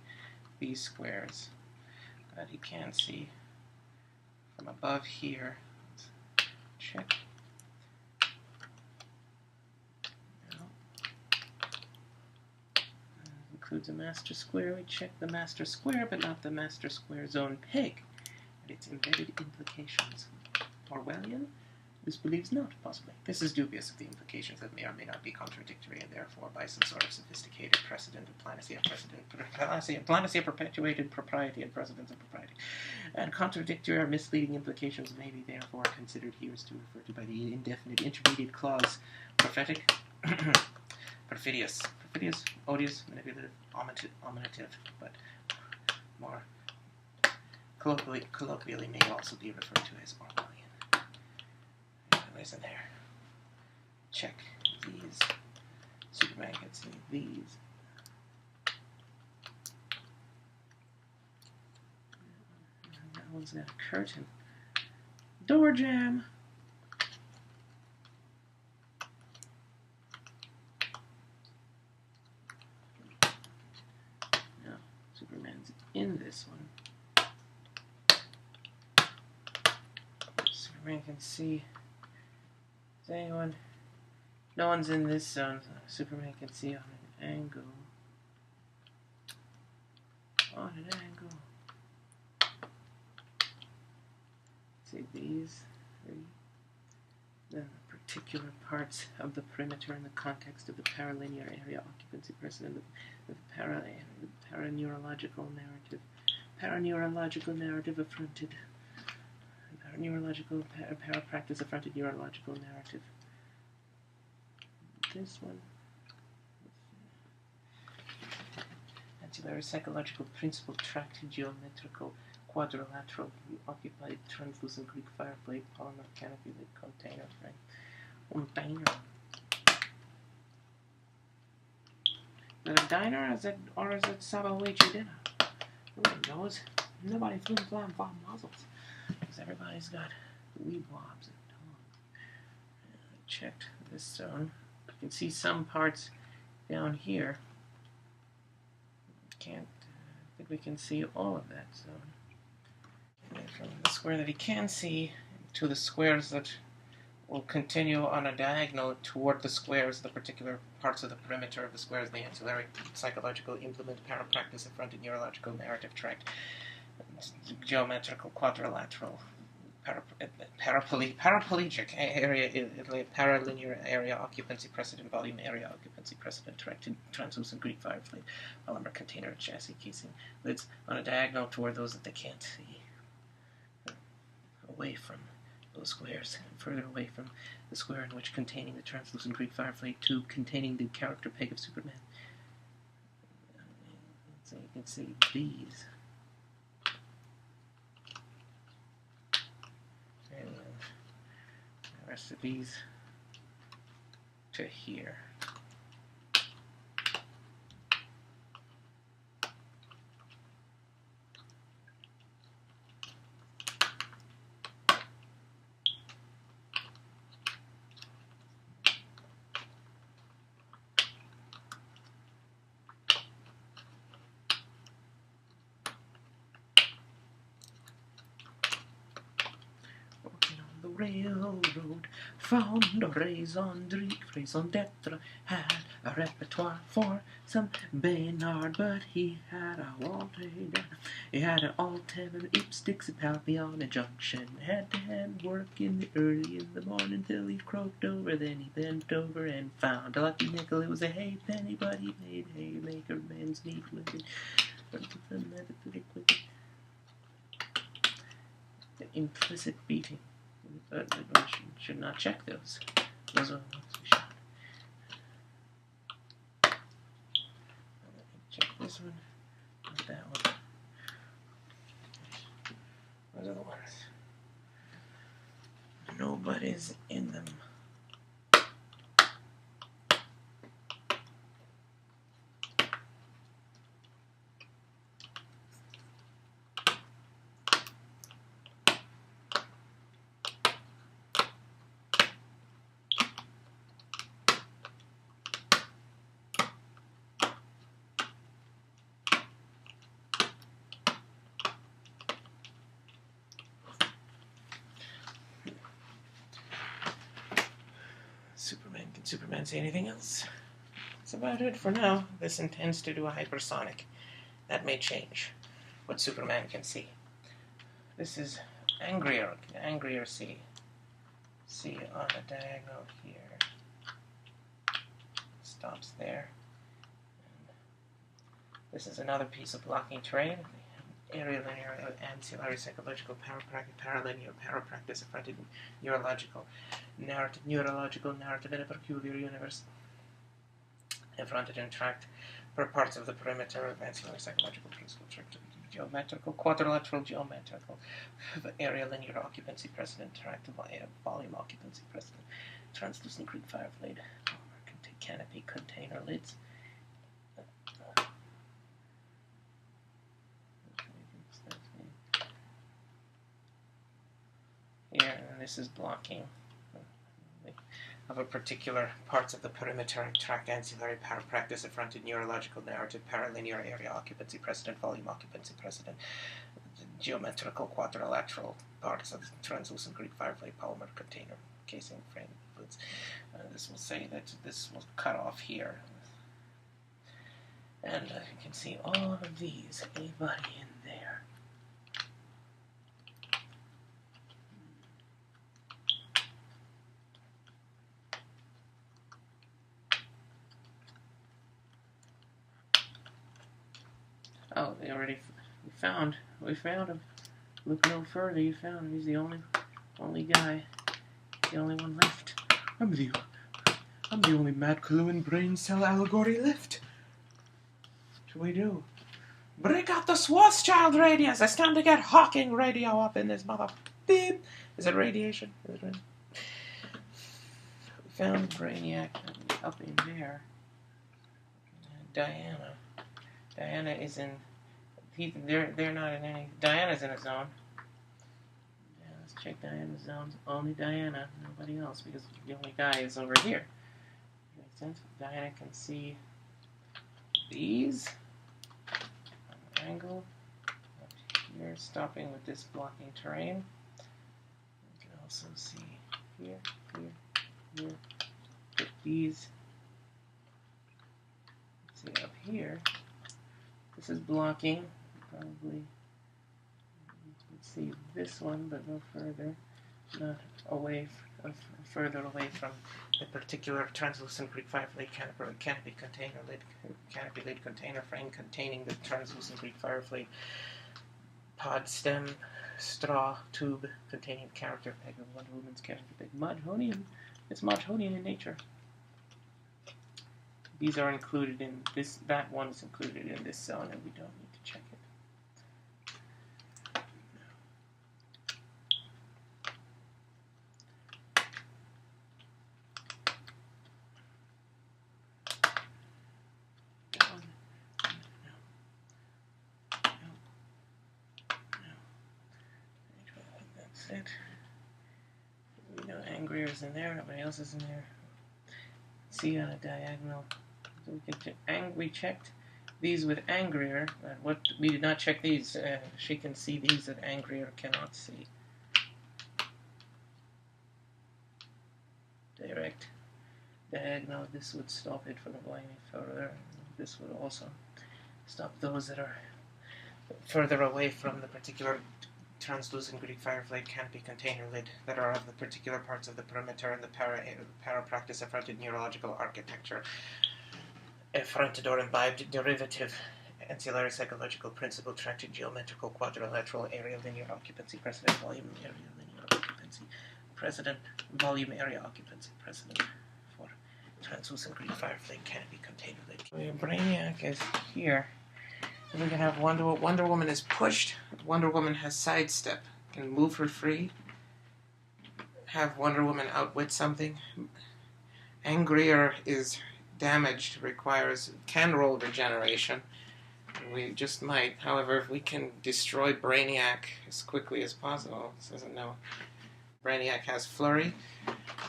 these squares. But he can see from above here. Let's check. No. Includes a master square. We check the master square, but not the master square zone peg and its embedded implications. Orwellian? This believes not, possibly. This is dubious of the implications that may or may not be contradictory, and therefore, by some sort of sophisticated precedent of planacea perpetuated propriety and precedence of propriety. And contradictory or misleading implications may be therefore considered here as to refer to by the indefinite intermediate clause prophetic, perfidious, odious, manipulative, ominative, but more colloquially may also be referred to as Orwellian. In there. Check these. Superman can see these. That one's got a curtain. Door jam. No, Superman's in this one. Superman can see Is anyone? No one's in this zone. Superman can see on an angle. On an angle. See these three. Then the particular parts of the perimeter in the context of the paralinear area occupancy precedent of the paraneurological narrative. Paraneurological narrative affronted. Paraneurological parapractice affronted neurological narrative. This one. Ancillary psychological principle tract geometrical quadrilateral occupied translucent Greek fireplate polymer canopy lid container frame. Container. Is it a diner or is it Savoichi dinner? Nobody knows. Nobody flim flam flam muzzles. Because everybody's got wee blobs and tongues. I checked this zone. You can see some parts down here. Can't think we can see all of that zone. From the square that he can see to the squares that will continue on a diagonal toward the squares, the particular parts of the perimeter of the squares, the ancillary psychological implement, parapractice, affronted neurological narrative tract, geometrical quadrilateral, paraplegic area, paralinear area occupancy precedent, volume area occupancy precedent, tract, translucent Greek fireplate, polymer container, chassis casing, lids on a diagonal toward those that they can't see. Away from those squares, and further away from the square in which containing the translucent Greek fireplate tube containing the character peg of Superman. So you can see these. And the rest of these to here. Railroad found a raison d'etre, had a repertoire for some Baynard, but he had a Walter, he had an Altam, Ips, Dixie, Papillon, a Junction, hand-to-hand work early in the morning till he croaked over, then he bent over and found a lucky nickel. It was a halfpenny, but he made haymaker man's need with it. The implicit beating. But we should not check those. Those are the ones we should. Check this one, not that one. Those are the ones. Nobody's in them. Can Superman say anything else? That's about it for now. This intends to do a hypersonic. That may change what Superman can see. This is angrier C. C on a diagonal here. Stops there. And this is another piece of blocking terrain. Area linear, ancillary psychological paralinear parapractice affronted neurological narrative in a peculiar universe. Affronted and tracked per parts of the perimeter of ancillary psychological principle geometrical, quadrilateral geometrical, area linear occupancy precedent, tract volume occupancy precedent, translucent Greek fireplate, canopy container lids. Here, and this is blocking of a particular parts of the perimeter, track ancillary parapractice, affronted neurological narrative, paralinear area occupancy precedent, volume occupancy precedent, geometrical quadrilateral parts of translucent Greek fireplate polymer container casing frame inputs. This will say that this will cut off here. And you can see all of these, anybody in there. Oh, we found him. Look no further, you found him. He's the only guy, the only one left. I'm the only Matt Cluin brain cell allegory left. What should we do? Break out the Schwarzschild radius! It's time to get Hawking radio up in this mother. Beep! Is it radiation? We found Brainiac up in there. Diana is in. They're not in any. Diana's in a zone. Yeah, let's check Diana's zones. Only Diana, nobody else, because the only guy is over here. Makes sense. Diana can see these on the angle. Up here, stopping with this blocking terrain. You can also see here. Put these. See up here. This is blocking. Probably you can see this one, but no further, not further away from the particular translucent Greek firefly canopy lid container frame containing the translucent Greek firefly pod stem straw tube containing the character peg of Wonder Woman's character peg. Modhonian. It's Modhonian in nature. These are included in this. That one is included in this zone, and we don't need to check it. That's it. We know Angrier's in there. Nobody else is in there. See on a diagonal. So we checked these with Angrier. What we did not check these. She can see these that Angrier cannot see. Direct diagonal. This would stop it from going any further. This would also stop those that are further away from the particular translucent Greek firefly canopy container lid that are of the particular parts of the perimeter and the para-practice effronted neurological architecture. Effronted or imbibed derivative ancillary psychological principle tracted geometrical quadrilateral area linear occupancy precedent volume area linear occupancy precedent volume area occupancy precedent for translucent Greek firefly canopy container lid. Brainiac is here. We can have Wonder Woman is pushed. Wonder Woman has sidestep. Can move her free. Have Wonder Woman outwit something. Angrier is damaged. Can roll regeneration. We just might. However, if we can destroy Brainiac as quickly as possible, this doesn't know. Brainiac has flurry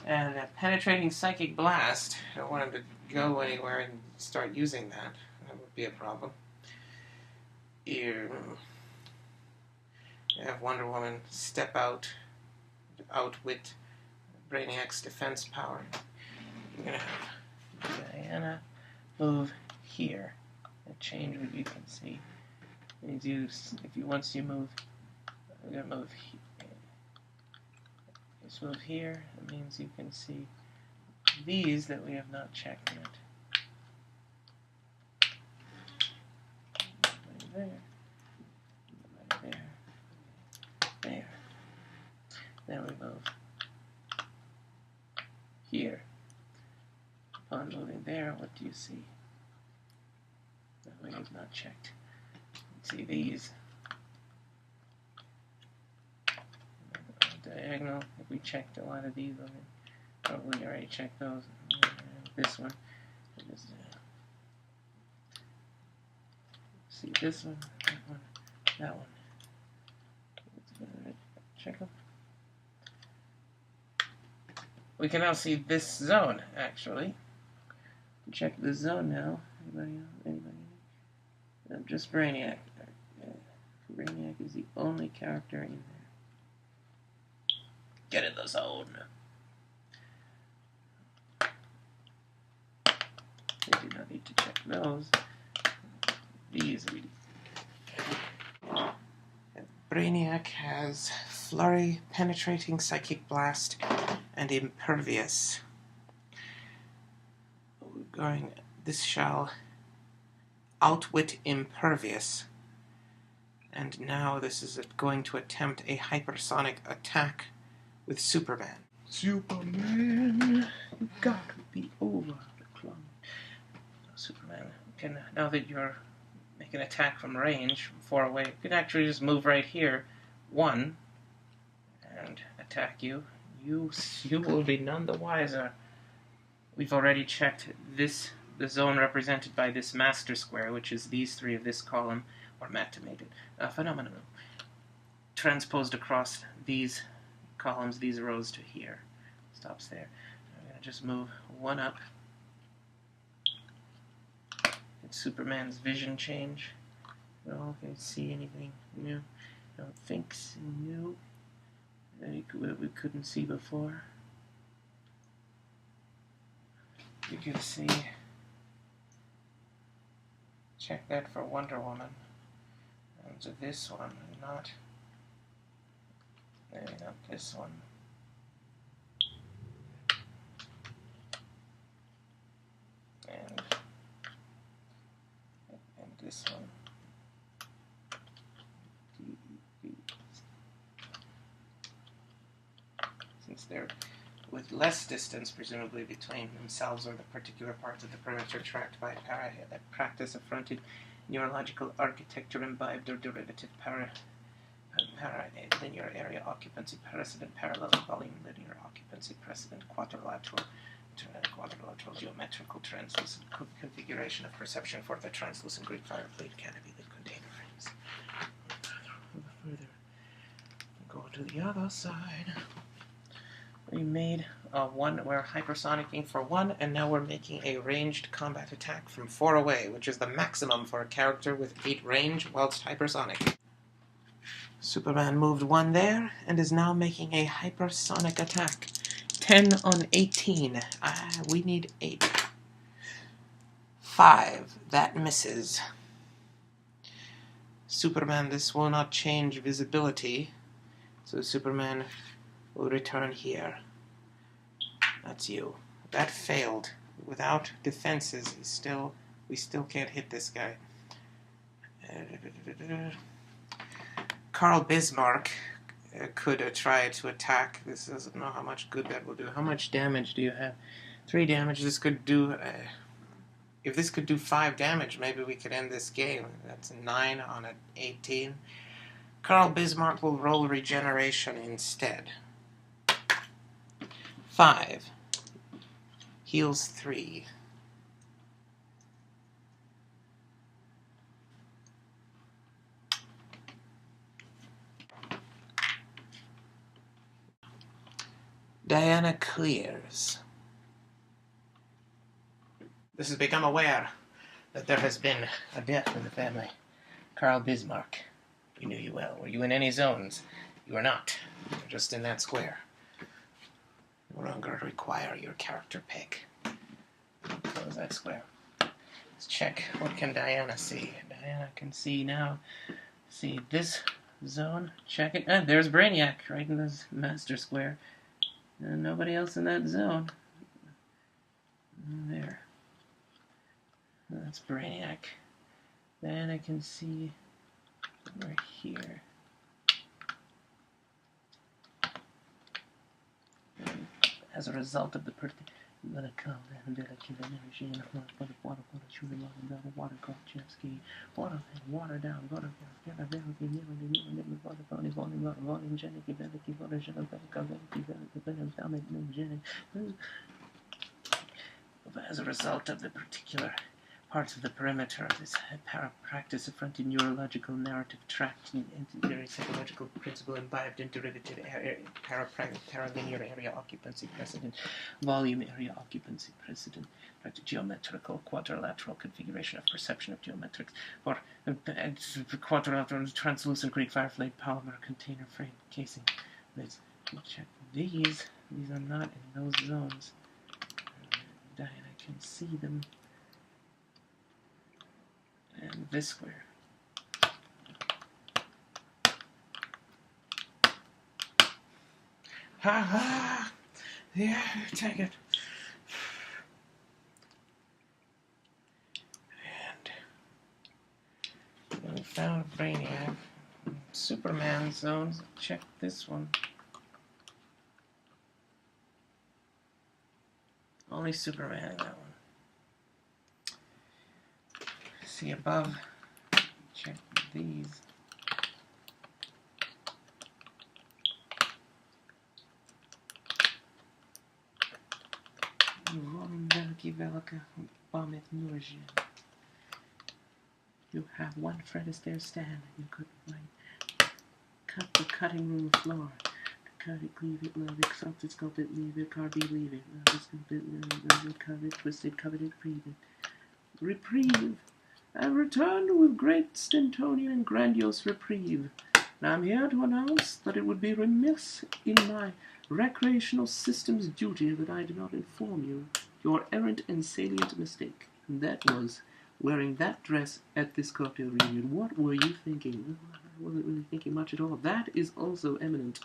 and a penetrating psychic blast. I don't want him to go anywhere and start using that. That would be a problem. You have Wonder Woman step outwit Brainiac's defense power. You're going to have Diana move here and change what you can see. Once you move, we're going to move here. Just move here. That means you can see these that we have not checked yet. There, right there. Then we move here. Upon moving there, what do you see? That we have not checked. See these. Diagonal. If we checked a lot of these, we already checked those. This one. See this one, that one. Check them. We can now see this zone, actually. Check this zone now. Anybody? No, just Brainiac. Brainiac is the only character in there. Get in the zone. need to check those. These we Brainiac has Flurry, Penetrating, Psychic Blast, and Impervious. This shall outwit Impervious. And now this is going to attempt a hypersonic attack with Superman. Superman, you gotta be over the clock. Superman can, now that you're make an attack from range, from far away, you can actually just move right here, 1, and attack you. You will be none the wiser. We've already checked the zone represented by this master square, which is these 3 of this column, or matimated phenomenon, transposed across these columns, these rows to here. Stops there. I'm going to just move 1 up. Get Superman's vision change. Well, can you see anything new? I don't think so. New. We couldn't see before. You can see. Check that for Wonder Woman. And to this one, not. Maybe not this one. And this one. Since they're with less distance, presumably, between themselves or the particular parts of the perimeter tracked by practice affronted neurological architecture imbibed or derivative linear area occupancy precedent, parallel volume linear occupancy precedent, quadrilateral geometrical translucent configuration of perception for the translucent Greek fire plate canopy that container frames. Further, go to the other side. We made we're hypersonicking for 1, and now we're making a ranged combat attack from 4 away, which is the maximum for a character with 8 range whilst hypersonic. Superman moved 1 there, and is now making a hypersonic attack. 10 on 18. We need 8. 5. That misses. Superman, this will not change visibility, so Superman will return here. That's you. That failed. Without defenses, we still can't hit this guy. Karl Bismarck could try to attack. This doesn't know how much good that will do. How much damage do you have? 3 damage. This could do. If this could do 5 damage, maybe we could end this game. That's 9 on an 18. Karl Bismarck will roll regeneration instead. 5. Heals 3. Diana clears. This has become aware that there has been a death in the family. Karl Bismarck. We knew you well. Were you in any zones? You are not. You're just in that square. No longer require your character pick. Close that square. Let's check. What can Diana see? Diana can see now. See this zone. Check it. Ah, there's Brainiac right in this master square. And nobody else in that zone. There. That's Brainiac. Then I can see over here. And as a result of the water down, as a result of the particular parts of the perimeter of this practice affronted neurological narrative tract and psychological principle imbibed in derivative paralinear area occupancy precedent, volume area occupancy precedent, geometrical quadrilateral configuration of perception of geometrics, or quadrilateral translucent Greek firefly polymer container frame casing. Let's check these. These are not in those zones. Diana can see them. And this square. Ha ha! Yeah, take it. And we found Brainiac. Superman zones. Check this one. Only Superman in that one. See above. Check these. You have one Fred Astaire stand and you couldn't find. Cut the cutting room floor. Cut it, cleave it, love it, sculpt it, sculpt it, leave it, carve it, leave it, love it, sculpt it, love it, cut it, twist it, covet it, breathe it. Reprieve. I've returned with great Stentonian and grandiose reprieve. Now I'm here to announce that it would be remiss in my recreational system's duty that I did not inform you your errant and salient mistake. And that was wearing that dress at this cocktail reunion. What were you thinking? I wasn't really thinking much at all. That is also eminent.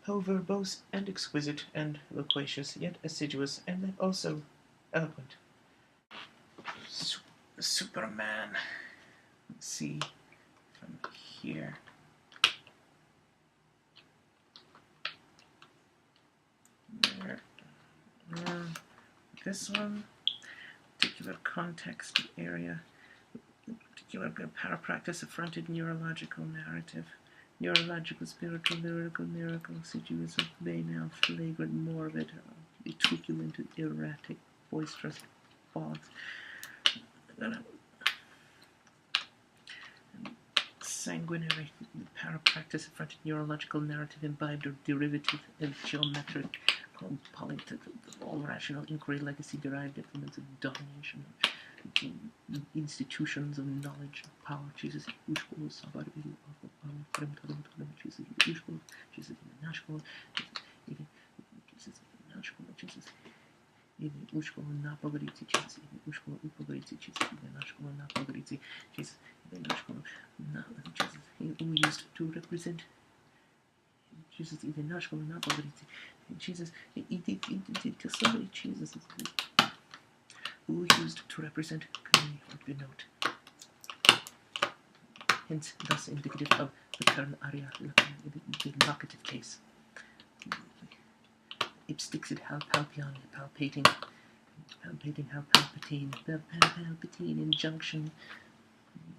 How verbose and exquisite and loquacious, yet assiduous, and then also eloquent. Superman. Let's see from here. There. This one, particular context area, particular parapractice affronted neurological narrative, neurological, spiritual, lyrical, miracle, assiduous, banal, flagrant, morbid, truculent, erratic, boisterous, false. Sanguinary, parapractice affronted neurological narrative imbibed or derivative of geometric, all rational inquiry, legacy derived implements of domination, institutions of knowledge, power. Jesus, Jesus, who used to represent Jesus, even Nashville, not Jesus, he did to somebody, Jesus, who used to represent community or denote. Hence, thus indicative of the term aria, the locative case. Ipstixit hal palpian, palpating, hal palpatine, palpatine, injunction.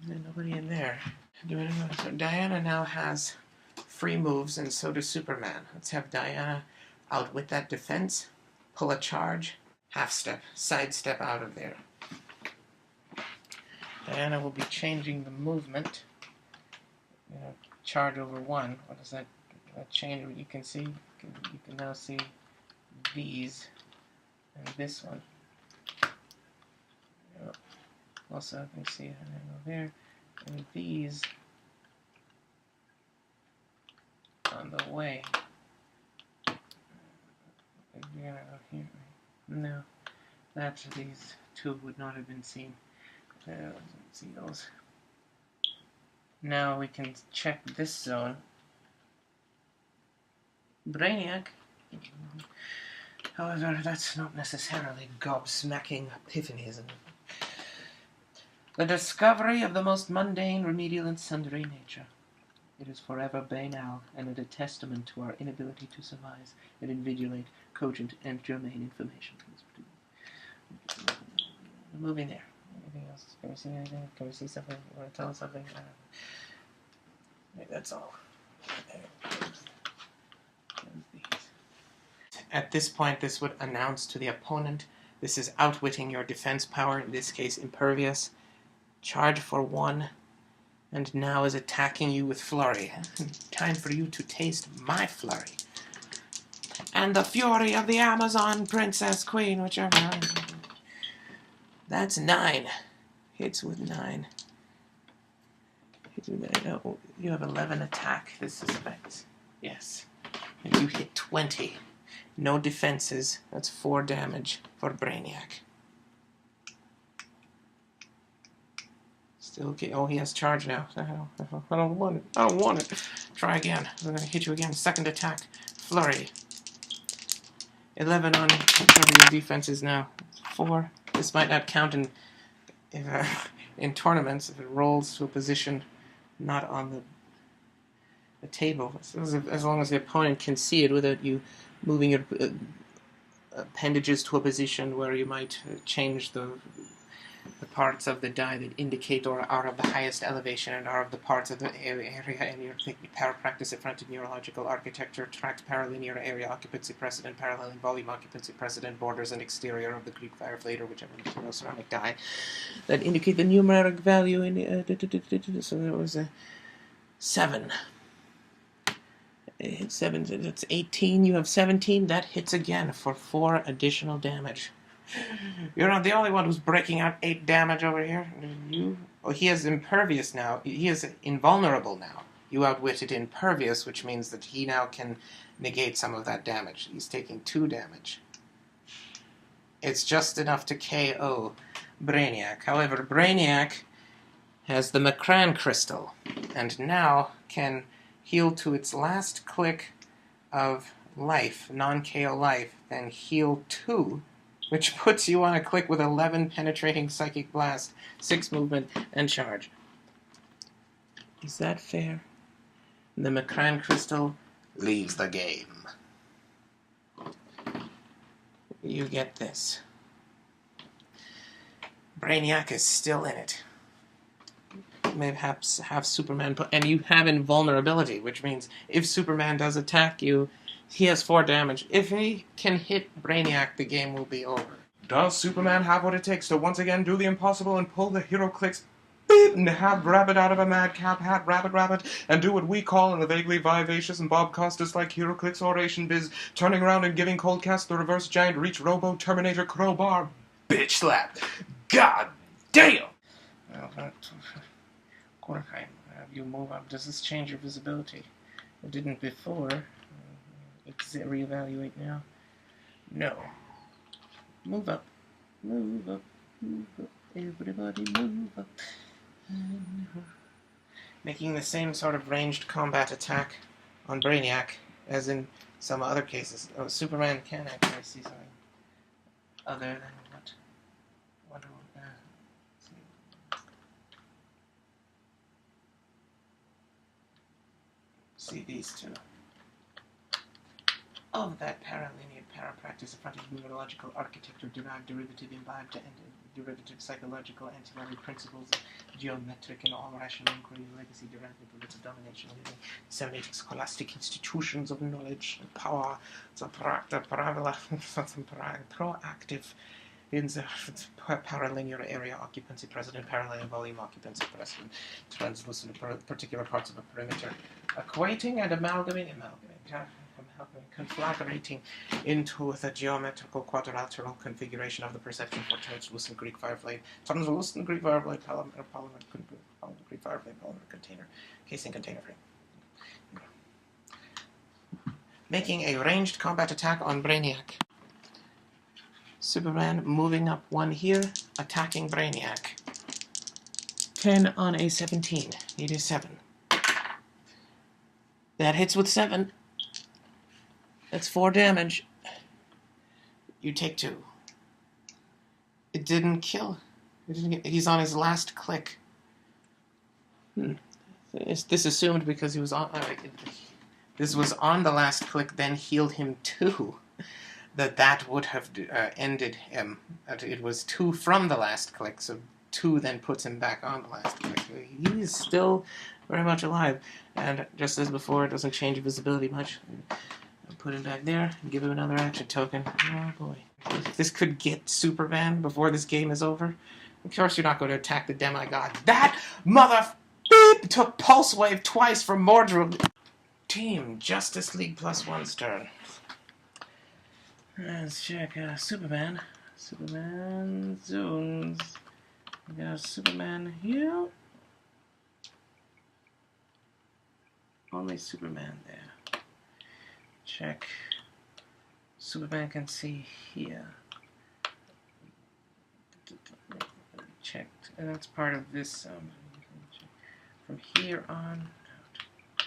There's nobody in there. So Diana now has free moves, and so does Superman. Let's have Diana out with that defense, pull a charge, half step, side step out of there. Diana will be changing the movement. Charge over one. What does that change? You can see. You can now see these and this one. Also, I can see an angle there, and these on the way. You're gonna go here. No, that's these two would not have been seen. Let's see those. Now we can check this zone. Brainiac. However, that's not necessarily gobsmacking epiphanies. The discovery of the most mundane, remedial, and sundry nature. It is forever banal, and a testament to our inability to surmise and invigilate cogent and germane information. Moving there. Anything else? Can we see anything? Can we see something? You want to tell us something? That's all. At this point, this would announce to the opponent, this is outwitting your defense power, in this case impervious. Charge for one, and now is attacking you with flurry. Time for you to taste my flurry. And the fury of the Amazon princess, queen, whichever. That's 9. Hits with 9. Oh, you have 11 attack, this suspects. Yes. And you hit 20. No defenses. That's 4 damage for Brainiac. Still okay. Oh, he has charge now. I don't want it. I don't want it. Try again. I'm gonna hit you again. Second attack. Flurry. 11 on whatever your defense is now. 4. This might not count in tournaments if it rolls to a position not on the table. As long as the opponent can see it without you moving your appendages to a position where you might change the parts of the die that indicate or are of the highest elevation and are of the parts of the area in your power practice at front of neurological architecture, tract paralinear area occupancy precedent, parallel and volume occupancy precedent, borders and exterior of the Greek fireflate or whichever material ceramic die that indicate the numeric value in so there was a 7. 7, that's 18, you have 17, that hits again for 4 additional damage. You're not the only one who's breaking out 8 damage over here. You? Oh, he is impervious now. He is invulnerable now. You outwitted impervious, which means that he now can negate some of that damage. He's taking 2 damage. It's just enough to KO Brainiac. However, Brainiac has the Macran crystal, and now can heal to its last click of life, non-KO life, then heal 2, which puts you on a click with 11 penetrating psychic blast, 6 movement, and charge. Is that fair? The Macran crystal leaves the game. You get this. Brainiac is still in it. Perhaps have Superman and you have invulnerability, which means if Superman does attack you, he has 4 damage. If he can hit Brainiac, the game will be over. Does Superman have what it takes to once again do the impossible and pull the hero clicks beep and have Rabbit out of a madcap hat, Rabbit, and do what we call in the vaguely vivacious and Bob Costas-like hero clicks oration biz, turning around and giving Coldcast the reverse giant reach robo Terminator crowbar bitch slap. God damn! Well, Korkai, have you move up? Does this change your visibility? It didn't before. Reevaluate now. No. Move up. Move up. Move up. Everybody move up. Making the same sort of ranged combat attack on Brainiac as in some other cases. Oh, Superman can actually see something other than what see these two. Of that paralinear parapractice of frontage numerological architecture derived derivative imbibed and derivative psychological antibody principles of geometric and all rational inquiry legacy derived from its domination within disseminating scholastic institutions of knowledge and power. It's a proactive in the paralinear area occupancy precedent, parallel volume occupancy precedent, translucent particular parts of a perimeter, equating and amalgamating, conflagrating into the geometrical quadrilateral configuration of the perception for translucent Greek fireflame, translucent Greek fireflame, polymer Greek fireflame, polymer container, casing container frame. Making a ranged combat attack on Brainiac. Superman moving up 1 here, attacking Brainiac. 10 on a 17. It is 7. That hits with 7. That's 4 damage. You take 2. It didn't kill. He's on his last click. This assumed because he was on. This was on the last click, then healed him 2. That would have ended him. It was 2 from the last click, so 2 then puts him back on the last click. He's still very much alive, and just as before, it doesn't change visibility much. Put him back there and give him another action token. Oh boy. This could get Superman before this game is over. Of course you're not going to attack the demigod. That mother beep took Pulse Wave twice from Mordred. Team Justice League +1's turn. Let's check Superman. Superman zones. We got Superman here. Only Superman there. Check. Superman can see here. checked, and that's part of this. From here on out,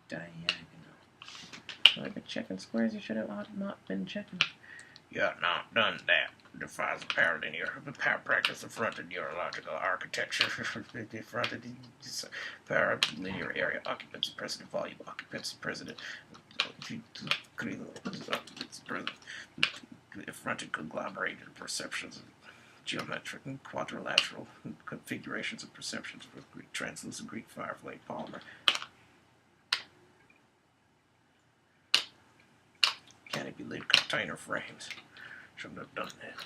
diagonal. So I've been checking squares. You should have not been checking. You have not done that. Defies the practice of fronted neurological architecture. The fronted paralinear area occupancy precedent volume occupancy precedent. Fronted conglomerated perceptions of geometric and quadrilateral configurations of perceptions for Greek translucent Greek firefly polymer. Canopy lid container frames. Shouldn't have done that.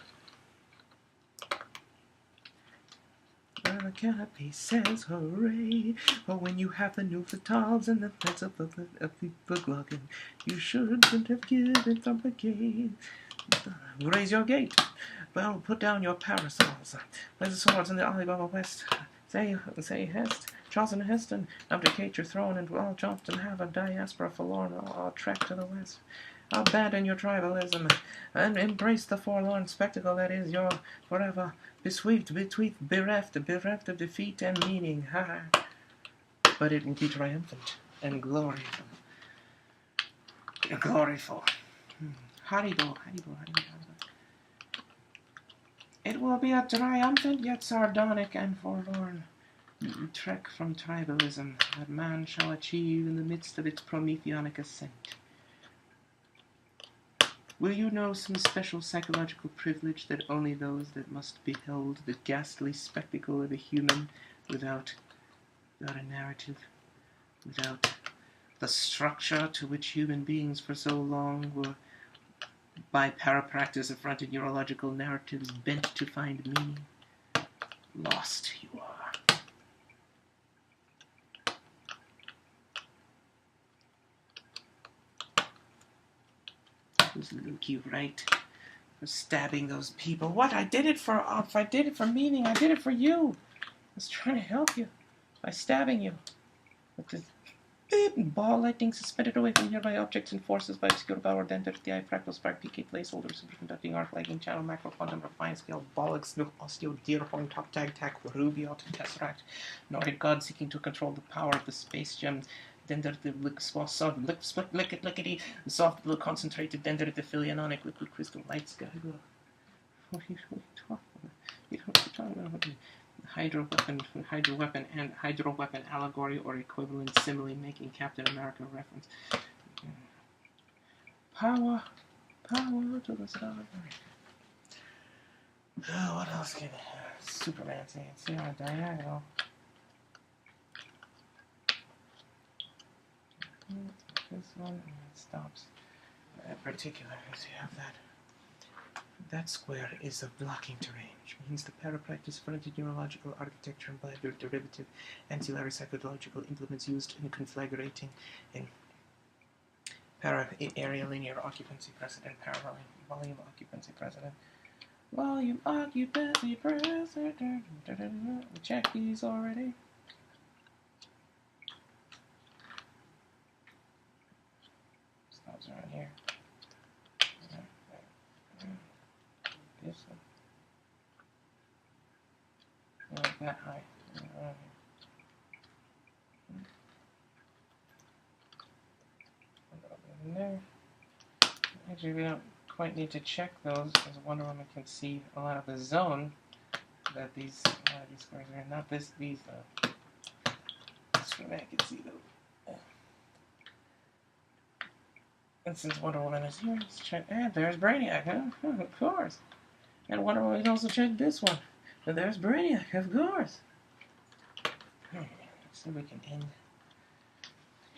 Well, the canopy says hooray, but when you have the new fatals and the threats of the gluggen, you shouldn't have given from the gate. Raise your gate. Well, put down your parasols. Place the swords in the Alibaba West. Say Hest, Charleston Heston, abdicate your throne and well jumped and have a diaspora forlorn or trek to the west. Abandon your tribalism and embrace the forlorn spectacle that is your forever bereft of defeat and meaning. Ha! But it will be triumphant and glorious. Gloriful. Haribo. It will be a triumphant yet sardonic and forlorn trek from tribalism that man shall achieve in the midst of its Prometheonic ascent. Will you know some special psychological privilege that only those that must behold the ghastly spectacle of a human without a narrative, without the structure to which human beings for so long were, by parapractice of fronted neurological narratives, bent to find meaning? Lost you are. Was Lukey right for stabbing those people? What? I did it for, if I did it for meaning, I did it for you. I was trying to help you by stabbing you. With this ball lightning suspended away from nearby objects and forces by obscure power, dendrity, fractal spark, PK placeholders, superconducting arc lighting channel, macro quantum, refined scale, bollocks, osteo, deerhorn, top tag, rubiot, tesseract, Nordic god seeking to control the power of the space gems. Dendritic soft lickety soft blue concentrated dendritic philianonic liquid crystal light sky blue. What are you talking about? Hydro weapon and hydro weapon allegory or equivalent simile making Captain America reference. Power to the stars. Oh, what else can Superman say? It's on a diagonal. This one, and it stops. That particular, as you have that. That square is a blocking terrain, which means the parapractice fronted neurological architecture implied derivative ancillary psychological implements used in conflagrating in area linear occupancy precedent, parallel volume occupancy precedent. Volume occupancy precedent. We checked these already. Stops around here. This one. Not that high. In there. Actually, we don't quite need to check those because Wonder Woman can see a lot of the zone that these squares are in. Not these though. Superman can see those. And since Wonder Woman is here, let's check. And there's Brainiac, huh? Of course. And Wonder Woman can also check this one. And there's Brainiac, of course. Let's see if we can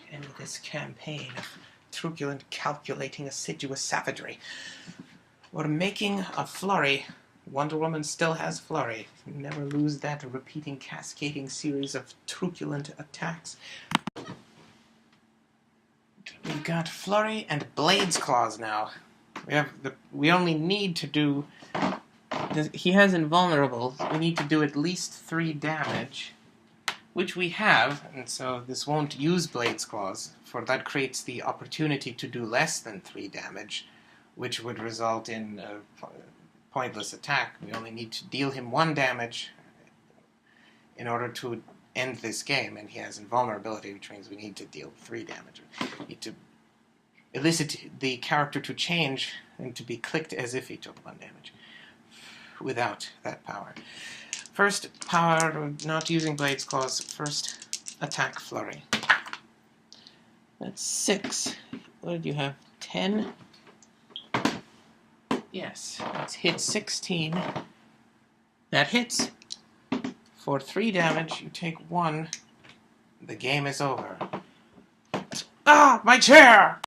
end this campaign of truculent, calculating, assiduous savagery. We're making a flurry. Wonder Woman still has flurry. Never lose that repeating, cascading series of truculent attacks. We've got flurry and Blades Claws now. We only need to do. He has invulnerable. We need to do at least 3 damage, which we have, and so this won't use Blades Claws. For that creates the opportunity to do less than 3 damage, which would result in pointless attack. We only need to deal him 1 damage in order to end this game, and he has invulnerability, which means we need to deal 3 damage. We need to elicit the character to change and to be clicked as if he took 1 damage without that power. First power, not using Blade's Claws, first attack flurry. That's 6. What did you have? 10? Yes, let's hit 16. That hits. For 3 damage, you take 1. The game is over. Ah, my chair!